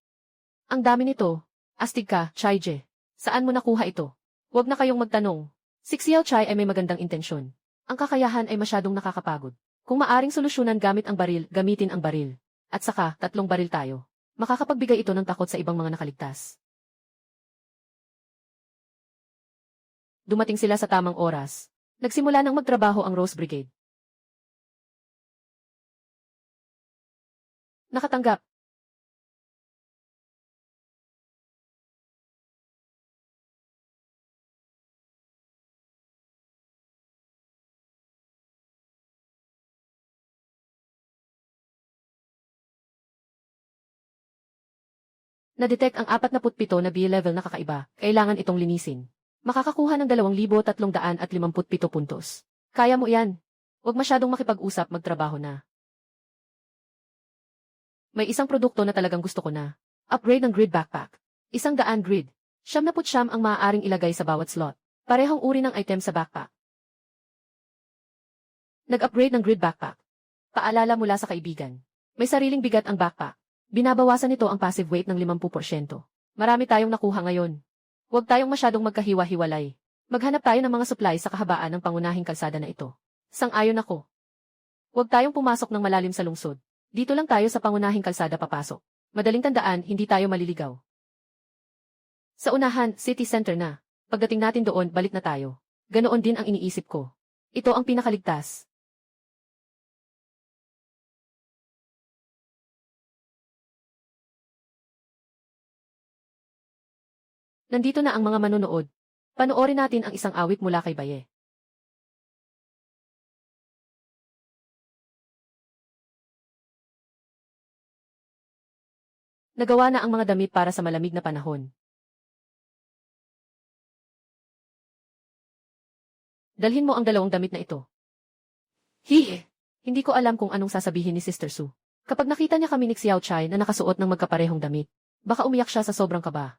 Ang dami nito. Astig ka, Chai-je. Saan mo nakuha ito? Huwag na kayong magtanong. Si Xiao Chai ay may magandang intensyon. Ang kakayahan ay masyadong nakakapagod. Kung maaring solusyonan gamit ang baril, gamitin ang baril. At saka, 3 baril tayo. Makakapagbigay ito ng takot sa ibang mga nakaligtas. Dumating sila sa tamang oras. Nagsimula nang magtrabaho ang Rose Brigade. Nakatanggap. Na-detect ang 47 na B-level na kakaiba. Kailangan itong linisin. Makakakuha ng 2,357 puntos. Kaya mo yan. Huwag masyadong makipag-usap, magtrabaho na. May isang produkto na talagang gusto ko na. Upgrade ng grid backpack. 100 grid. 79 ang maaaring ilagay sa bawat slot. Parehong uri ng item sa backpack. Nag-upgrade ng grid backpack. Paalala mula sa kaibigan. May sariling bigat ang backpack. Binabawasan nito ang passive weight ng 50%. Marami tayong nakuha ngayon. Huwag tayong masyadong magkahiwa-hiwalay. Maghanap tayo ng mga supply sa kahabaan ng pangunahing kalsada na ito. Sang-ayon ako. Huwag tayong pumasok ng malalim sa lungsod. Dito lang tayo sa pangunahing kalsada papasok. Madaling tandaan, hindi tayo maliligaw. Sa unahan, city center na. Pagdating natin doon, balik na tayo. Ganoon din ang iniisip ko. Ito ang pinakaligtas. Nandito na ang mga manonood. Panoorin natin ang isang awit mula kay Baye. Nagawa na ang mga damit para sa malamig na panahon. Dalhin mo ang 2 damit na ito. Hihi! Hindi ko alam kung anong sasabihin ni Sister Su. Kapag nakita niya kami ni Xiao Chai na nakasuot ng magkaparehong damit, baka umiyak siya sa sobrang kaba.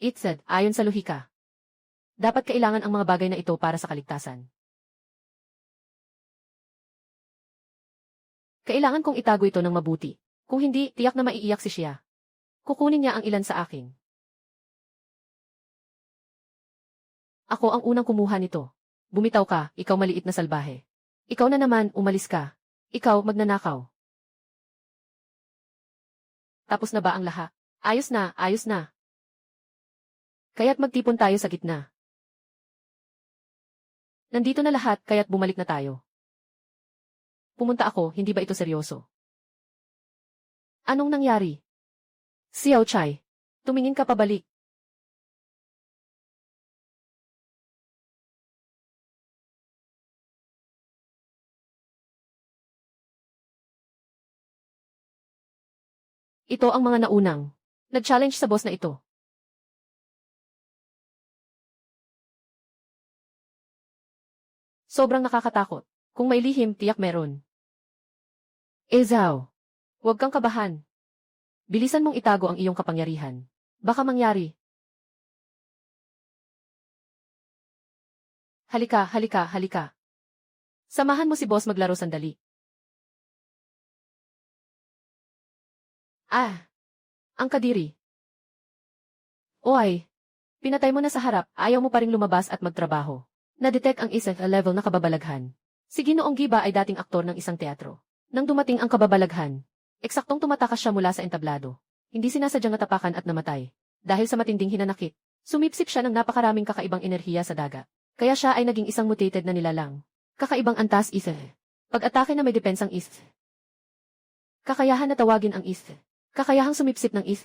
It said, ayon sa lohika. Dapat kailangan ang mga bagay na ito para sa kaligtasan. Kailangan kong itago ito ng mabuti. Kung hindi, tiyak na maiiyak si Xia. Kukunin niya ang ilan sa akin. Ako ang unang kumuha nito. Bumitaw ka, ikaw maliit na salbahe. Ikaw na naman, umalis ka. Ikaw, magnanakaw. Tapos na ba ang lahat? Ayos na, ayos na. Kaya't magtipon tayo sa gitna. Nandito na lahat, kaya't bumalik na tayo. Pumunta ako, hindi ba ito seryoso? Anong nangyari? Xiao Chai, tumingin ka pabalik. Ito ang mga naunang. Nag-challenge sa boss na ito. Sobrang nakakatakot. Kung may lihim, tiyak meron. Zhao, huwag kang kabahan. Bilisan mong itago ang iyong kapangyarihan. Baka mangyari. Halika, halika, halika. Samahan mo si boss maglaro sandali. Ah, ang kadiri. Oy, pinatay mo na sa harap, ayaw mo pa ring lumabas at magtrabaho. Na-detect ang isang level na kababalaghan. Si Ginoong Giba ay dating aktor ng isang teatro. Nang dumating ang kababalaghan, eksaktong tumatakas siya mula sa entablado. Hindi sinasadyang natapakan at namatay. Dahil sa matinding hinanakit, sumipsip siya ng napakaraming kakaibang enerhiya sa dagat. Kaya siya ay naging isang mutated na nilalang. Kakaibang antas is. Pag-atake na may depensang is. Kakayahan na tawagin ang is. Kakayahang sumipsip ng is.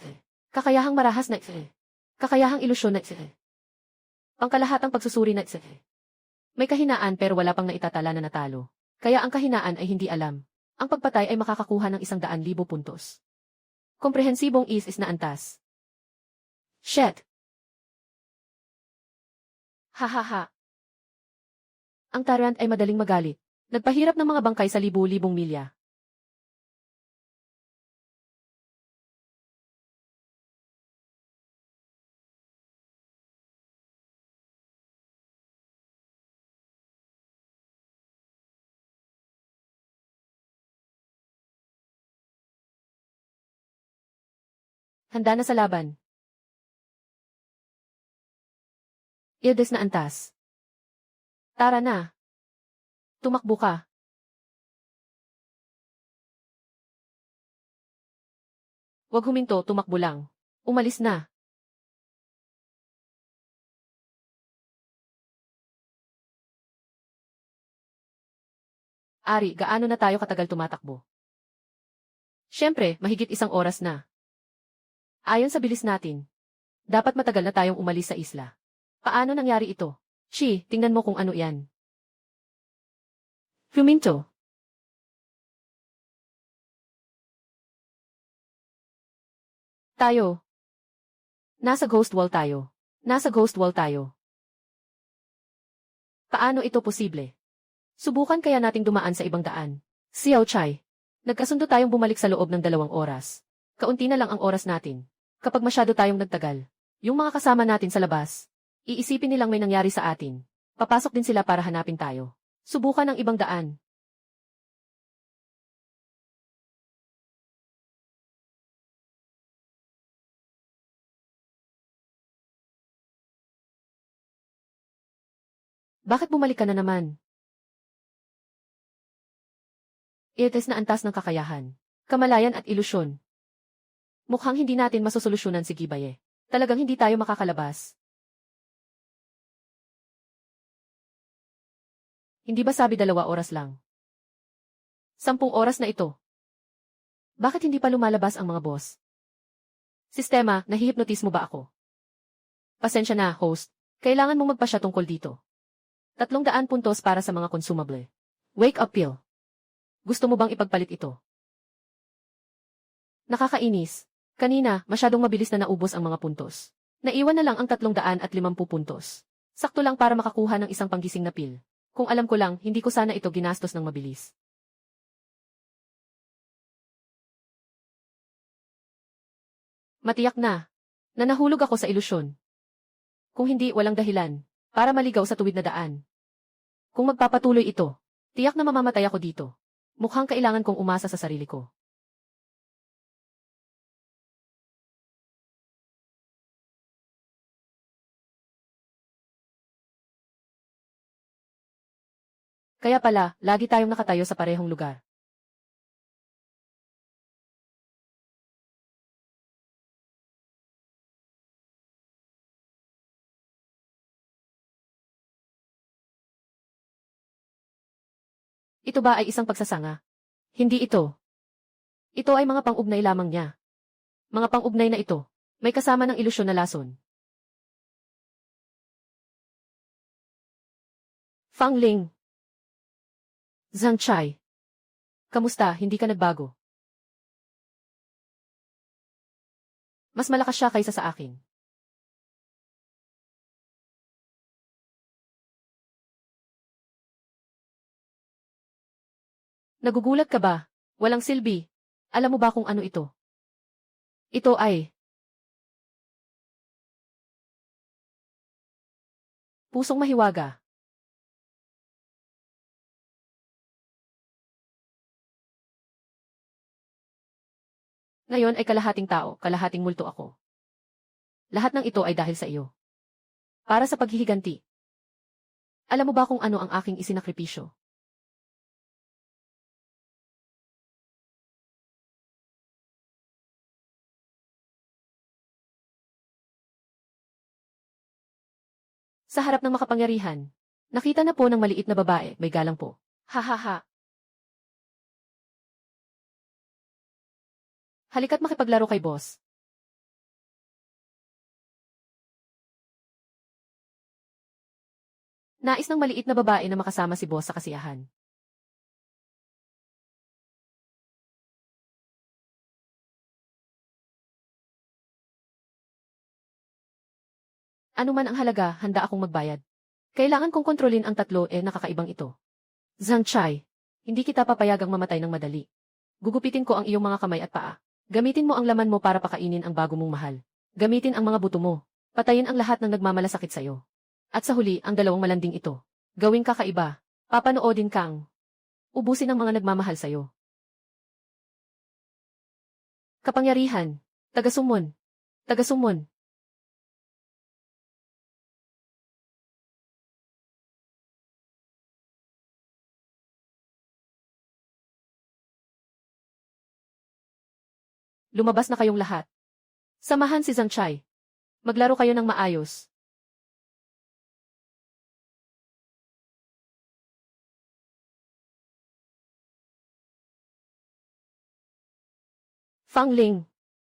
Kakayahang marahas na is. Kakayahang ilusyon na is. Pangkalahatang pagsusuri na is. May kahinaan pero wala pang naitatala na natalo. Kaya ang kahinaan ay hindi alam. Ang pagpatay ay makakakuha ng 100,000 puntos. Komprehensibong is na antas. Shit! Hahaha. Ang Tyrant ay madaling magalit. Nagpahirap ng mga bangkay sa libu-libong milya. Handa na sa laban. Ildes na antas. Tara na. Tumakbo ka. Huwag huminto, tumakbo lang. Umalis na. Ari, gaano na tayo katagal tumatakbo? Siyempre, mahigit 1 oras na. Ayon sa bilis natin, dapat matagal na tayong umalis sa isla. Paano nangyari ito? Shi, tingnan mo kung ano yan. Huminto. Tayo. Nasa ghost wall tayo. Nasa ghost wall tayo. Paano ito posible? Subukan kaya nating dumaan sa ibang daan. Xiao Chai. Nagkasundo tayong bumalik sa loob ng 2 oras. Kaunti na lang ang oras natin. Kapag masyado tayong nagtagal, yung mga kasama natin sa labas, iisipin nilang may nangyari sa atin. Papasok din sila para hanapin tayo. Subukan ang ibang daan. Bakit bumalik ka na naman? Iltes na antas ng kakayahan, kamalayan at ilusyon. Mukhang hindi natin masosolusyonan si Gibaye. Talagang hindi tayo makakalabas. Hindi ba sabi 2 oras lang? 10 oras na ito. Bakit hindi pa lumalabas ang mga boss? Sistema, nahihipnotis mo ba ako? Pasensya na, host. Kailangan mong magpasya tungkol dito. 300 puntos para sa mga consumable. Wake up pill. Gusto mo bang ipagpalit ito? Nakakainis. Kanina, masyadong mabilis na naubos ang mga puntos. Naiwan na lang ang 350 puntos. Sakto lang para makakuha ng isang panggising na pill. Kung alam ko lang, hindi ko sana ito ginastos ng mabilis. Matiyak na. Nanahulog ako sa ilusyon. Kung hindi, walang dahilan. Para maligaw sa tuwid na daan. Kung magpapatuloy ito, tiyak na mamamatay ako dito. Mukhang kailangan kong umasa sa sarili ko. Kaya pala, lagi tayong nakatayo sa parehong lugar. Ito ba ay isang pagsasanga? Hindi ito. Ito ay mga pang-ugnay lamang niya. Mga pang-ugnay na ito, may kasama ng ilusyon na lason. Fang Ling. Zhang Chai. Kamusta, hindi ka nagbago? Mas malakas siya kaysa sa akin. Nagugulat ka ba? Walang silbi. Alam mo ba kung ano ito? Ito ay pusong mahiwaga. Ngayon ay kalahating tao, kalahating multo ako. Lahat ng ito ay dahil sa iyo. Para sa paghihiganti. Alam mo ba kung ano ang aking isinakripisyo? Sa harap ng makapangyarihan. Nakita na po ng maliit na babae, may galang po. Ha ha ha. Halika't makipaglaro kay boss. Nais ng maliit na babae na makasama si boss sa kasiyahan. Ano man ang halaga, handa akong magbayad. Kailangan kong kontrolin ang tatlo nakakaibang ito. Zhang Chai, hindi kita papayagang mamatay ng madali. Gugupitin ko ang iyong mga kamay at paa. Gamitin mo ang laman mo para pakainin ang bago mong mahal. Gamitin ang mga buto mo. Patayin ang lahat ng nagmamalasakit sa'yo. At sa huli, ang dalawang malanding ito. Gawing kakaiba. Papanoodin kang ubusin ang mga nagmamahal sa'yo. Kapangyarihan. Tagasumon. Tagasumon. Lumabas na kayong lahat. Samahan si Zhang Chai. Maglaro kayo ng maayos. Fang Ling.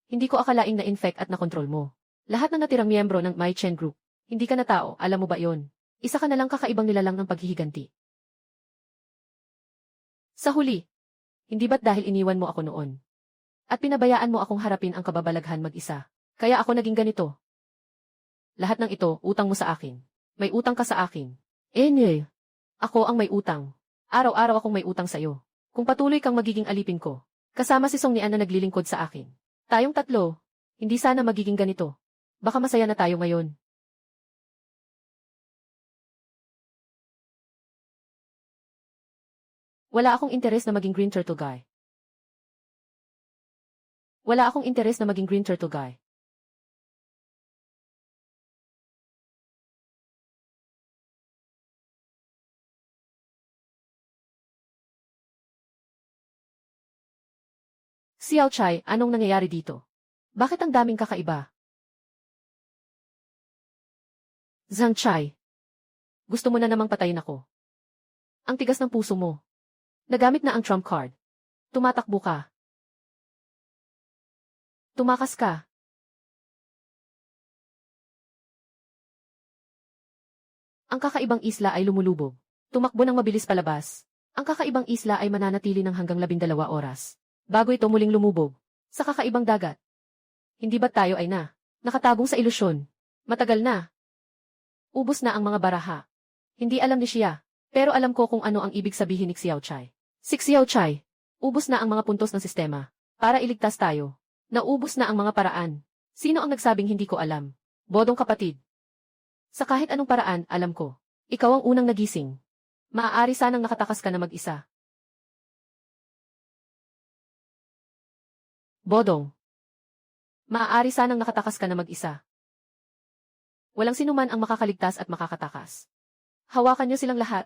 Hindi ko akalaing na-infect at nakontrol mo. Lahat ng natirang miyembro ng My Chen Group. Hindi ka na tao, alam mo ba yon? Isa ka na lang kakaibang nilalang ng paghihiganti. Sa huli. Hindi ba't dahil iniwan mo ako noon? At pinabayaan mo akong harapin ang kababalaghan mag-isa. Kaya ako naging ganito. Lahat ng ito, utang mo sa akin. May utang ka sa akin. Ako ang may utang. Araw-araw akong may utang sa'yo. Kung patuloy kang magiging alipin ko, kasama si Song Nian na naglilingkod sa akin. Tayong tatlo, hindi sana magiging ganito. Baka masaya na tayo ngayon. Wala akong interes na maging Green Turtle Guy. Wala akong interes na maging Green Turtle Guy. Xiao Chai, anong nangyayari dito? Bakit ang daming kakaiba? Zhang Chai. Gusto mo na namang patayin ako. Ang tigas ng puso mo. Nagamit na ang trump card. Tumatakbo ka. Tumakas ka. Ang kakaibang isla ay lumulubog. Tumakbo ng mabilis palabas. Ang kakaibang isla ay mananatili ng hanggang 12 oras. Bago ito muling lumubog. Sa kakaibang dagat. Hindi ba't tayo ay nakatagong sa ilusyon? Matagal na. Ubos na ang mga baraha. Hindi alam ni Xia. Pero alam ko kung ano ang ibig sabihin ni Xiao Chai. Si Xiao Chai. Ubos na ang mga puntos ng sistema. Para iligtas tayo. Naubos na ang mga paraan. Sino ang nagsabing hindi ko alam? Bodong kapatid. Sa kahit anong paraan, alam ko. Ikaw ang unang nagising. Maaari sanang nakatakas ka na mag-isa. Bodong. Maaari sanang nakatakas ka na mag-isa. Walang sinuman ang makakaligtas at makakatakas. Hawakan niyo silang lahat.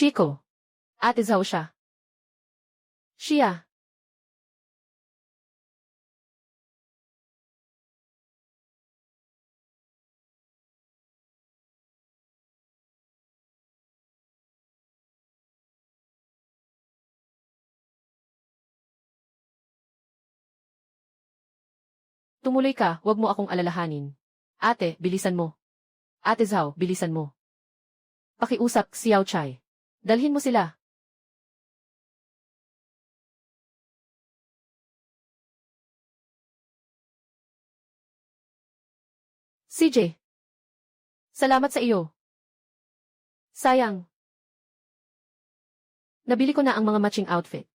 Chico. Ate Zhao siya. Siya. Tumuloy ka, wag mo akong alalahanin. Ate, bilisan mo. Ate Zhao, bilisan mo. Pakiusap, Xiao Chai. Dalhin mo sila. CJ. Salamat sa iyo. Sayang. Nabili ko na ang mga matching outfit.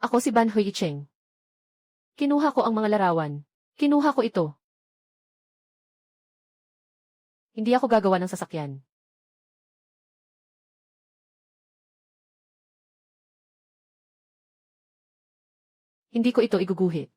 Ako si Ban Hui Cheng. Kinuha ko ang mga larawan. Kinuha ko ito. Hindi ako gagawa ng sasakyan. Hindi ko ito iguguhit.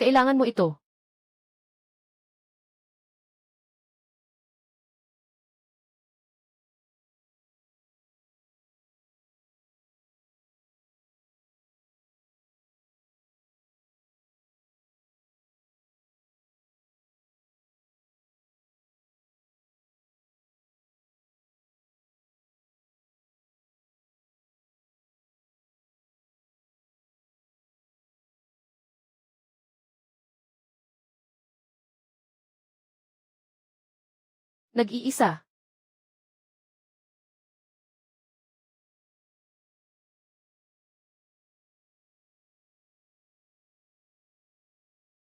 Kailangan mo ito. Nag-iisa.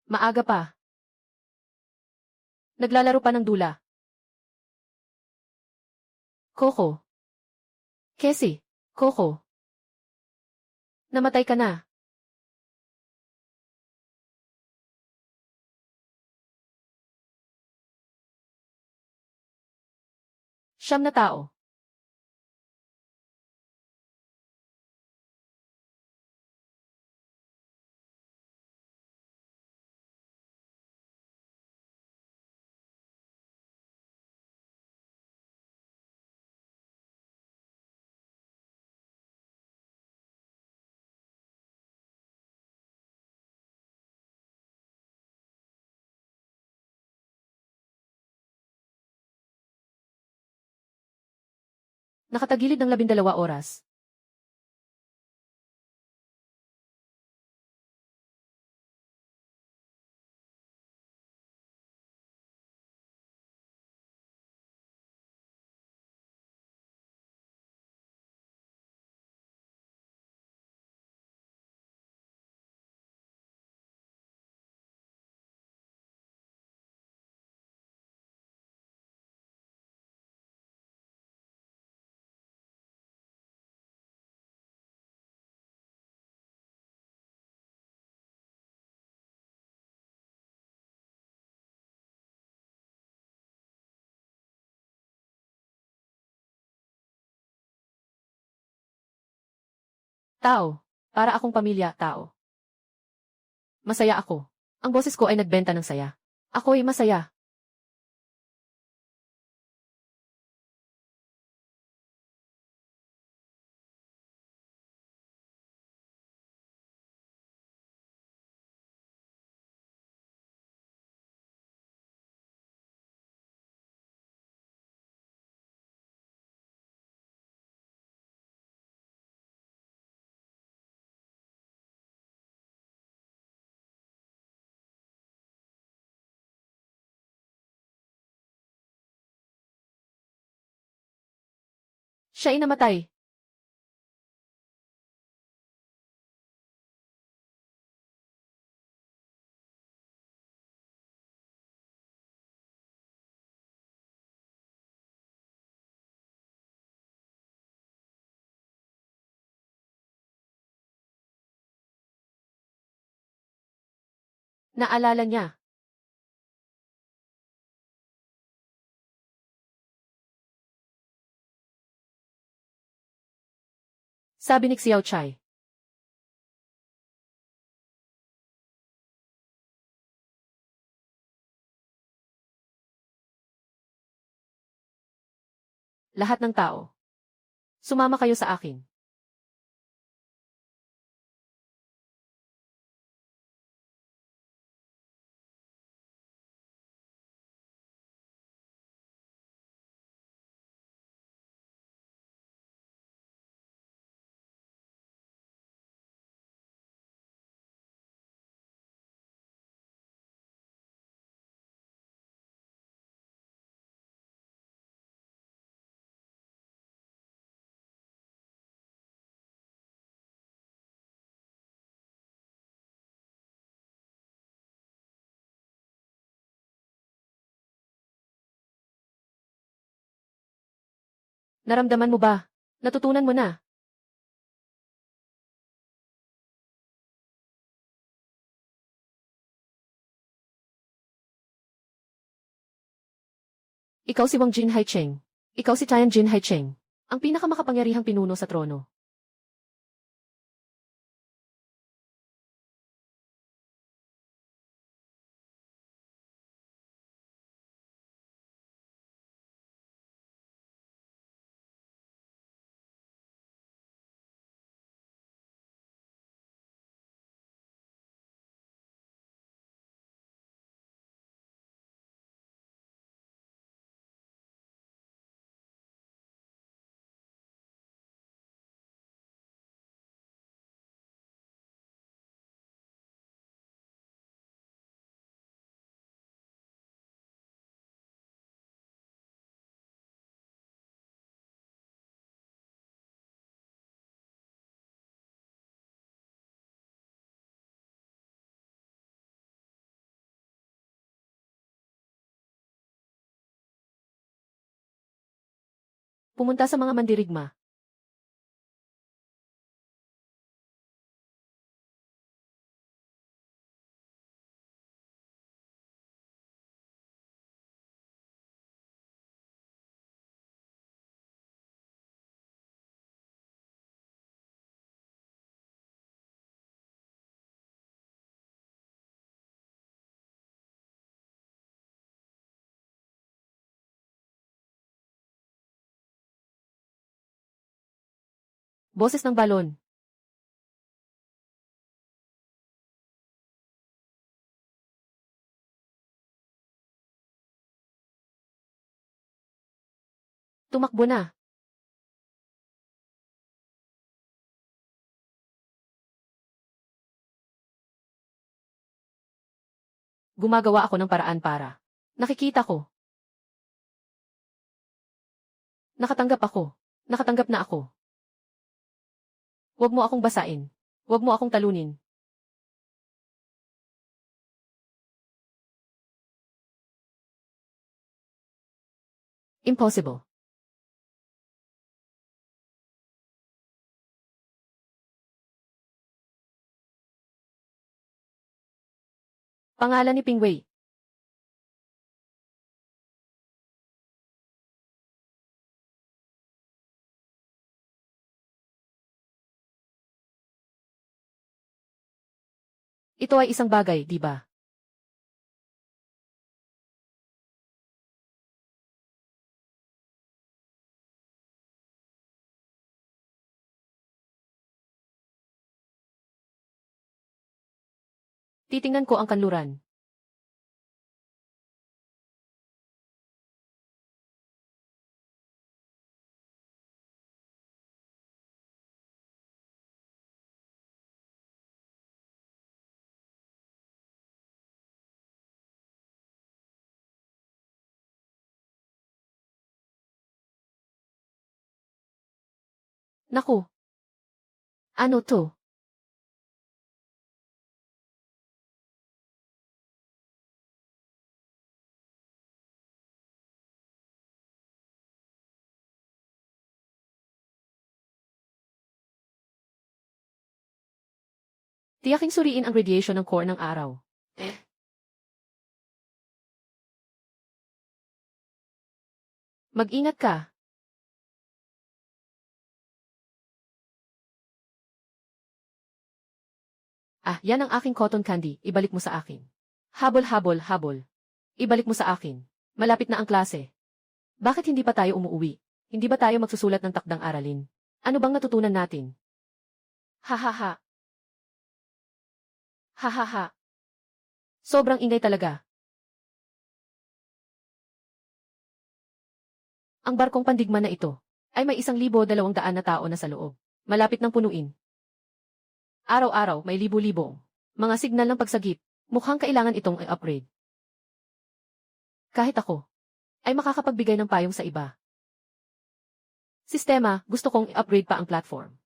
Maaga pa. Naglalaro pa ng dula. Coco. Cassie. Coco. Namatay ka na. Siyam na tao. Nakatagilid ng 12 oras. Tao. Para akong pamilya, tao. Masaya ako. Ang boses ko ay nagbenta ng saya. Ako'y masaya. Siya ay namatay. Naalala niya. Sabi ni Xiao Chai. Lahat ng tao. Sumama kayo sa akin. Naramdaman mo ba? Natutunan mo na. Ikaw si Wang Jin Haicheng. Ikaw si Tian Jin Haicheng. Ang pinakamakapangyarihang pinuno sa trono. Pumunta sa mga mandirigma. Boses ng balon. Tumakbo na. Gumagawa ako ng paraan para. Nakikita ko. Nakatanggap ako. Nakatanggap na ako. Huwag mo akong basain. Huwag mo akong talunin. Impossible. Pangalan ni Pingwei. Ito ay isang bagay, di ba? Titingnan ko ang kanluran. Naku! Ano to? Tiyaking suriin ang radiation ng core ng araw. Mag-ingat ka. Yan ang aking cotton candy, ibalik mo sa akin. Habol, habol, habol. Ibalik mo sa akin. Malapit na ang klase. Bakit hindi pa tayo umuuwi? Hindi ba tayo magsusulat ng takdang aralin? Ano bang natutunan natin? Ha ha ha. Ha ha ha. Sobrang ingay talaga. Ang barkong pandigma na ito ay may 1,200 na tao na sa loob. Malapit ng punuin. Araw-araw may libo-libong mga signal ng pagsagip. Mukhang kailangan itong i-upgrade. Kahit ako ay makakapagbigay ng payong sa iba. Sistema, gusto kong i-upgrade pa ang platform.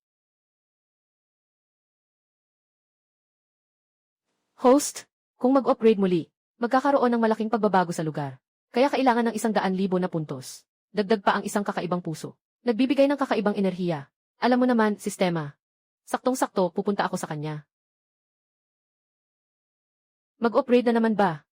Host, kung mag-upgrade muli, magkakaroon ng malaking pagbabago sa lugar. Kaya kailangan ng 100,000 na puntos. Dagdag pa ang isang kakaibang puso. Nagbibigay ng kakaibang enerhiya. Alam mo naman, sistema. Saktong-sakto, pupunta ako sa kanya. Mag-upgrade na naman ba?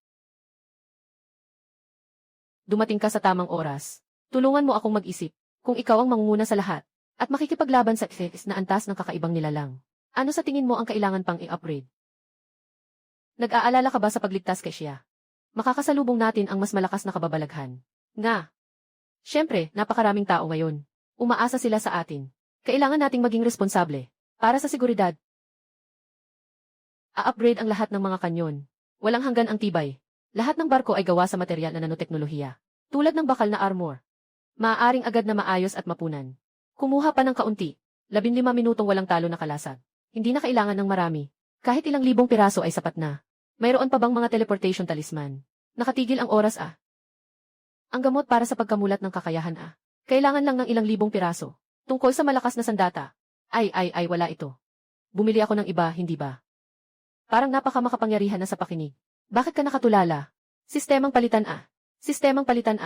Dumating ka sa tamang oras. Tulungan mo akong mag-isip, kung ikaw ang mangunguna sa lahat, at makikipaglaban sa FX na antas ng kakaibang nilalang. Ano sa tingin mo ang kailangan pang i-upgrade? Nag-aalala ka ba sa pagligtas kay siya? Makakasalubong natin ang mas malakas na kababalaghan. Nga. Siyempre, napakaraming tao ngayon. Umaasa sila sa atin. Kailangan nating maging responsable. Para sa seguridad. A-upgrade ang lahat ng mga kanyon. Walang hanggan ang tibay. Lahat ng barko ay gawa sa material na nanoteknolohiya. Tulad ng bakal na armor. Maaaring agad na maayos at mapunan. Kumuha pa ng kaunti. 15 minutong walang talo na kalasag. Hindi na kailangan ng marami. Kahit ilang libong piraso ay sapat na. Mayroon pa bang mga teleportation talisman? Nakatigil ang oras Ang gamot para sa pagkamulat ng kakayahan Kailangan lang ng ilang libong piraso. Tungkol sa malakas na sandata. Ay, wala ito. Bumili ako ng iba, hindi ba? Parang napakamakapangyarihan na sa pakinig. Bakit ka nakatulala? Sistemang palitan Sistemang palitan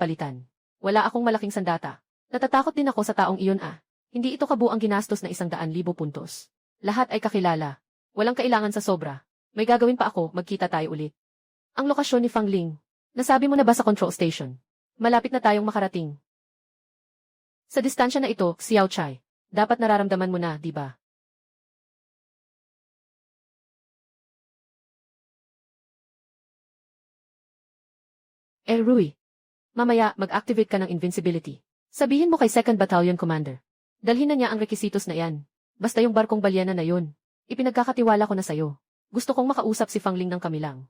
palitan. Wala akong malaking sandata. Natatakot din ako sa taong iyon Hindi ito kabuang ginastos na 100,000 puntos. Lahat ay kakilala. Walang kailangan sa sobra. May gagawin pa ako, magkita tayo ulit. Ang lokasyon ni Fang Ling. Nasabi mo na ba sa control station? Malapit na tayong makarating. Sa distansya na ito, Xiao Chai. Dapat nararamdaman mo na, di ba? Rui. Mamaya, mag-activate ka ng invincibility. Sabihin mo kay 2nd Battalion Commander. Dalhin na niya ang rekisitos na yan. Basta yung barkong balyana na yun. Ipinagkakatiwala ko na sayo. Gusto kong makausap si Fang Ling ng kami lang.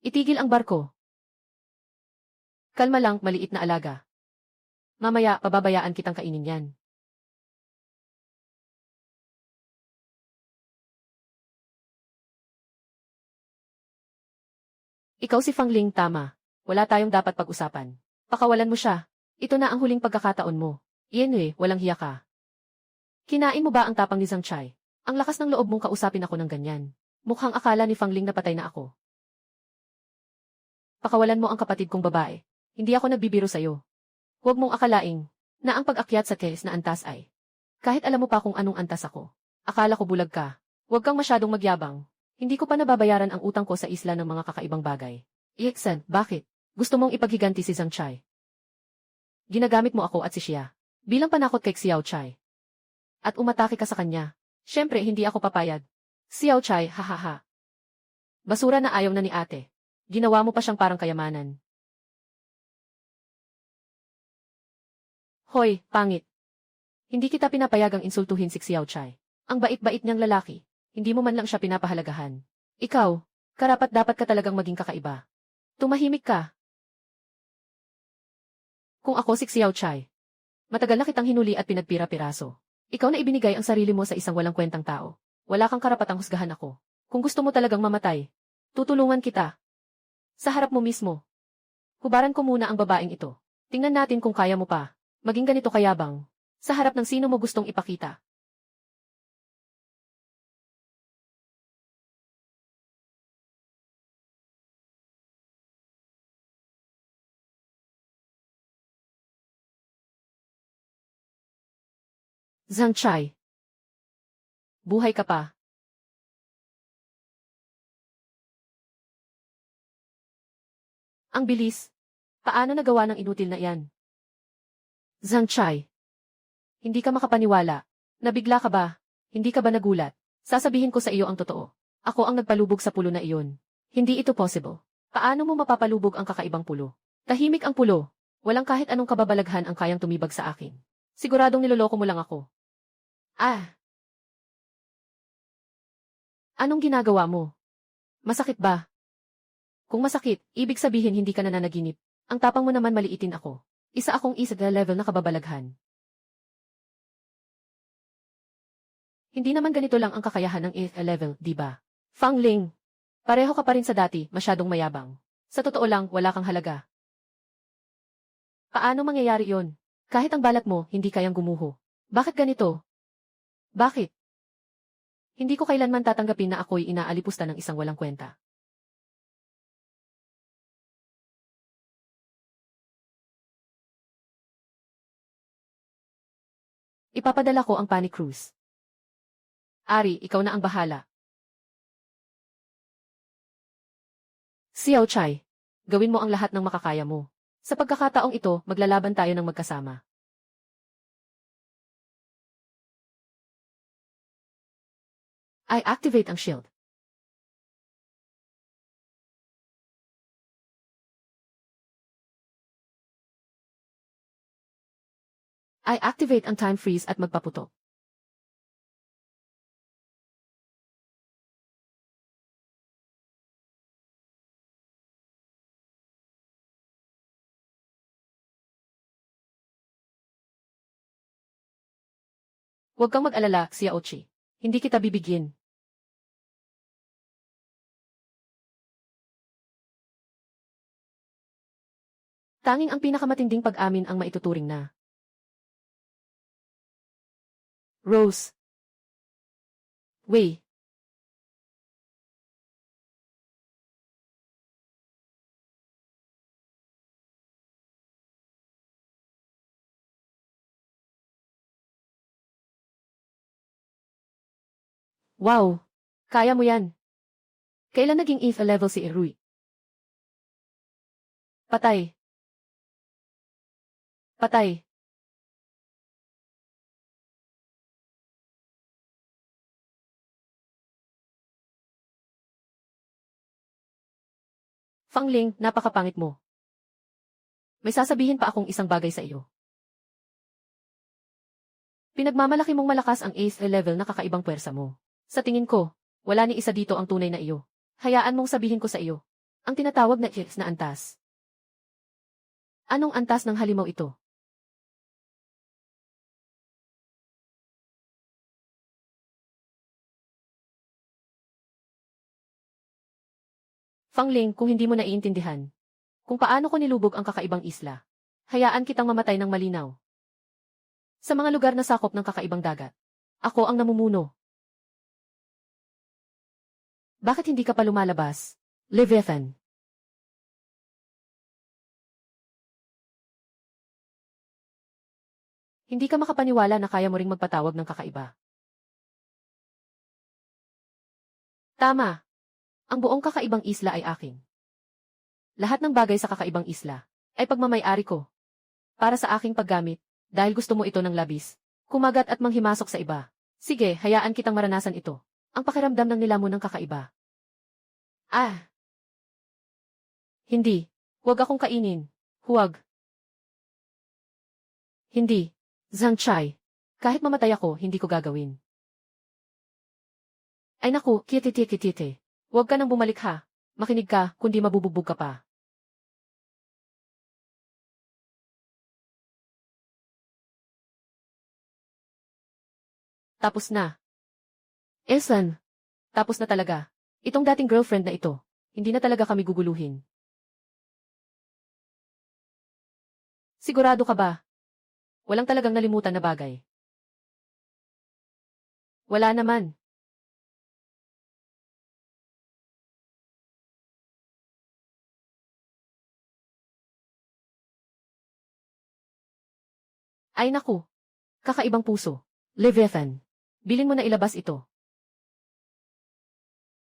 Itigil ang barko. Kalma lang, maliit na alaga. Mamaya, pababayaan kitang kainin yan. Ikaw si Fang Ling, tama. Wala tayong dapat pag-usapan. Pakawalan mo siya. Ito na ang huling pagkakataon mo. Iyan walang hiya ka. Kinain mo ba ang tapang ni Zhang Chai? Ang lakas ng loob mong kausapin ako ng ganyan. Mukhang akala ni Fang Ling na patay na ako. Pakawalan mo ang kapatid kong babae. Hindi ako nagbibiro sa'yo. Huwag mong akalaing na ang pag-akyat sa case na antas ay. Kahit alam mo pa kung anong antas ako. Akala ko bulag ka. Huwag kang masyadong magyabang. Hindi ko pa nababayaran ang utang ko sa isla ng mga kakaibang bagay. Ieksan, bakit? Gusto mong ipaghiganti si Zhang Chai? Ginagamit mo ako at si Xia bilang panakot kay Xiao Chai. At umatake ka sa kanya. Siyempre, hindi ako papayag. Xiao Chai, hahaha. Basura na ayaw na ni ate. Ginawa mo pa siyang parang kayamanan. Hoy, pangit. Hindi kita pinapayagang insultuhin si Xiao Chai. Ang bait-bait niyang lalaki. Hindi mo man lang siya pinapahalagahan. Ikaw, karapat-dapat ka talagang maging kakaiba. Tumahimik ka. Kung ako si Xiao Chai, matagal na kitang hinuli at pinagpira-piraso. Ikaw na ibinigay ang sarili mo sa isang walang kwentang tao. Wala kang karapatang husgahan ako. Kung gusto mo talagang mamatay, tutulungan kita. Sa harap mo mismo. Hubaran ko muna ang babaeng ito. Tingnan natin kung kaya mo pa. Maging ganito kayabang. Sa harap ng sino mo gustong ipakita. Zhang Chai. Buhay ka pa. Ang bilis. Paano nagawa ng inutil na iyan? Zhang Chai. Hindi ka makapaniwala. Nabigla ka ba? Hindi ka ba nagulat? Sasabihin ko sa iyo ang totoo. Ako ang nagpalubog sa pulo na iyon. Hindi ito possible. Paano mo mapapalubog ang kakaibang pulo? Tahimik ang pulo. Walang kahit anong kababalaghan ang kayang tumibag sa akin. Siguradong niloloko mo lang ako. Ah! Anong ginagawa mo? Masakit ba? Kung masakit, ibig sabihin hindi ka nananaginip. Ang tapang mo naman maliitin ako. Isa akong level na kababalaghan. Hindi naman ganito lang ang kakayahan ng level, di ba? Fang Ling. Pareho ka pa rin sa dati, masyadong mayabang. Sa totoo lang, wala kang halaga. Paano mangyayari yon? Kahit ang balat mo, hindi kayang gumuho. Bakit ganito? Bakit? Hindi ko kailanman tatanggapin na ako'y inaalipusta ng isang walang kwenta. Ipapadala ko ang panic cruise. Ari, ikaw na ang bahala. Xiao Chai, gawin mo ang lahat ng makakaya mo. Sa pagkakataong ito, maglalaban tayo ng magkasama. I activate ang shield. I activate ang time freeze at magpaputok. Huwag kang mag-alala, Xiao Chi. Hindi kita bibigyan. Tanging ang pinakamatinding pag-amin ang maituturing na. Rose. Wei. Wow! Kaya mo yan. Kailan naging EVE level si Erui? Patay. Patay. Fang Ling, napakapangit mo. May sasabihin pa akong isang bagay sa iyo. Pinagmamalaki mong malakas ang EVE level na kakaibang puwersa mo. Sa tingin ko, wala ni isa dito ang tunay na iyo. Hayaan mong sabihin ko sa iyo. Ang tinatawag na EVE na antas. Anong antas ng halimaw ito? Fang Ling, kung hindi mo naiintindihan, kung paano ko nilubog ang kakaibang isla, hayaan kitang mamatay ng malinaw. Sa mga lugar na sakop ng kakaibang dagat, ako ang namumuno. Bakit hindi ka pa lumalabas? Leviathan. Hindi ka makapaniwala na kaya mo ring magpatawag ng kakaiba. Tama. Ang buong kakaibang isla ay akin. Lahat ng bagay sa kakaibang isla ay pagmamay-ari ko. Para sa aking paggamit, dahil gusto mo ito ng labis, kumagat at manghimasok sa iba. Sige, hayaan kitang maranasan ito. Ang pakiramdam ng nilamon ng kakaiba. Ah! Hindi. Huwag akong kainin. Huwag. Hindi. Zhang Chai. Kahit mamatay ako, hindi ko gagawin. Ay naku, kititi. Huwag ka nang bumalik ha. Makinig ka, kundi mabubugbog ka pa. Tapos na. Esan. Tapos na talaga. Itong dating girlfriend na ito. Hindi na talaga kami guguluhin. Sigurado ka ba? Walang talagang nalimutan na bagay. Wala naman. Ay naku. Kakaibang puso. Leviathan. Bilin mo na ilabas ito.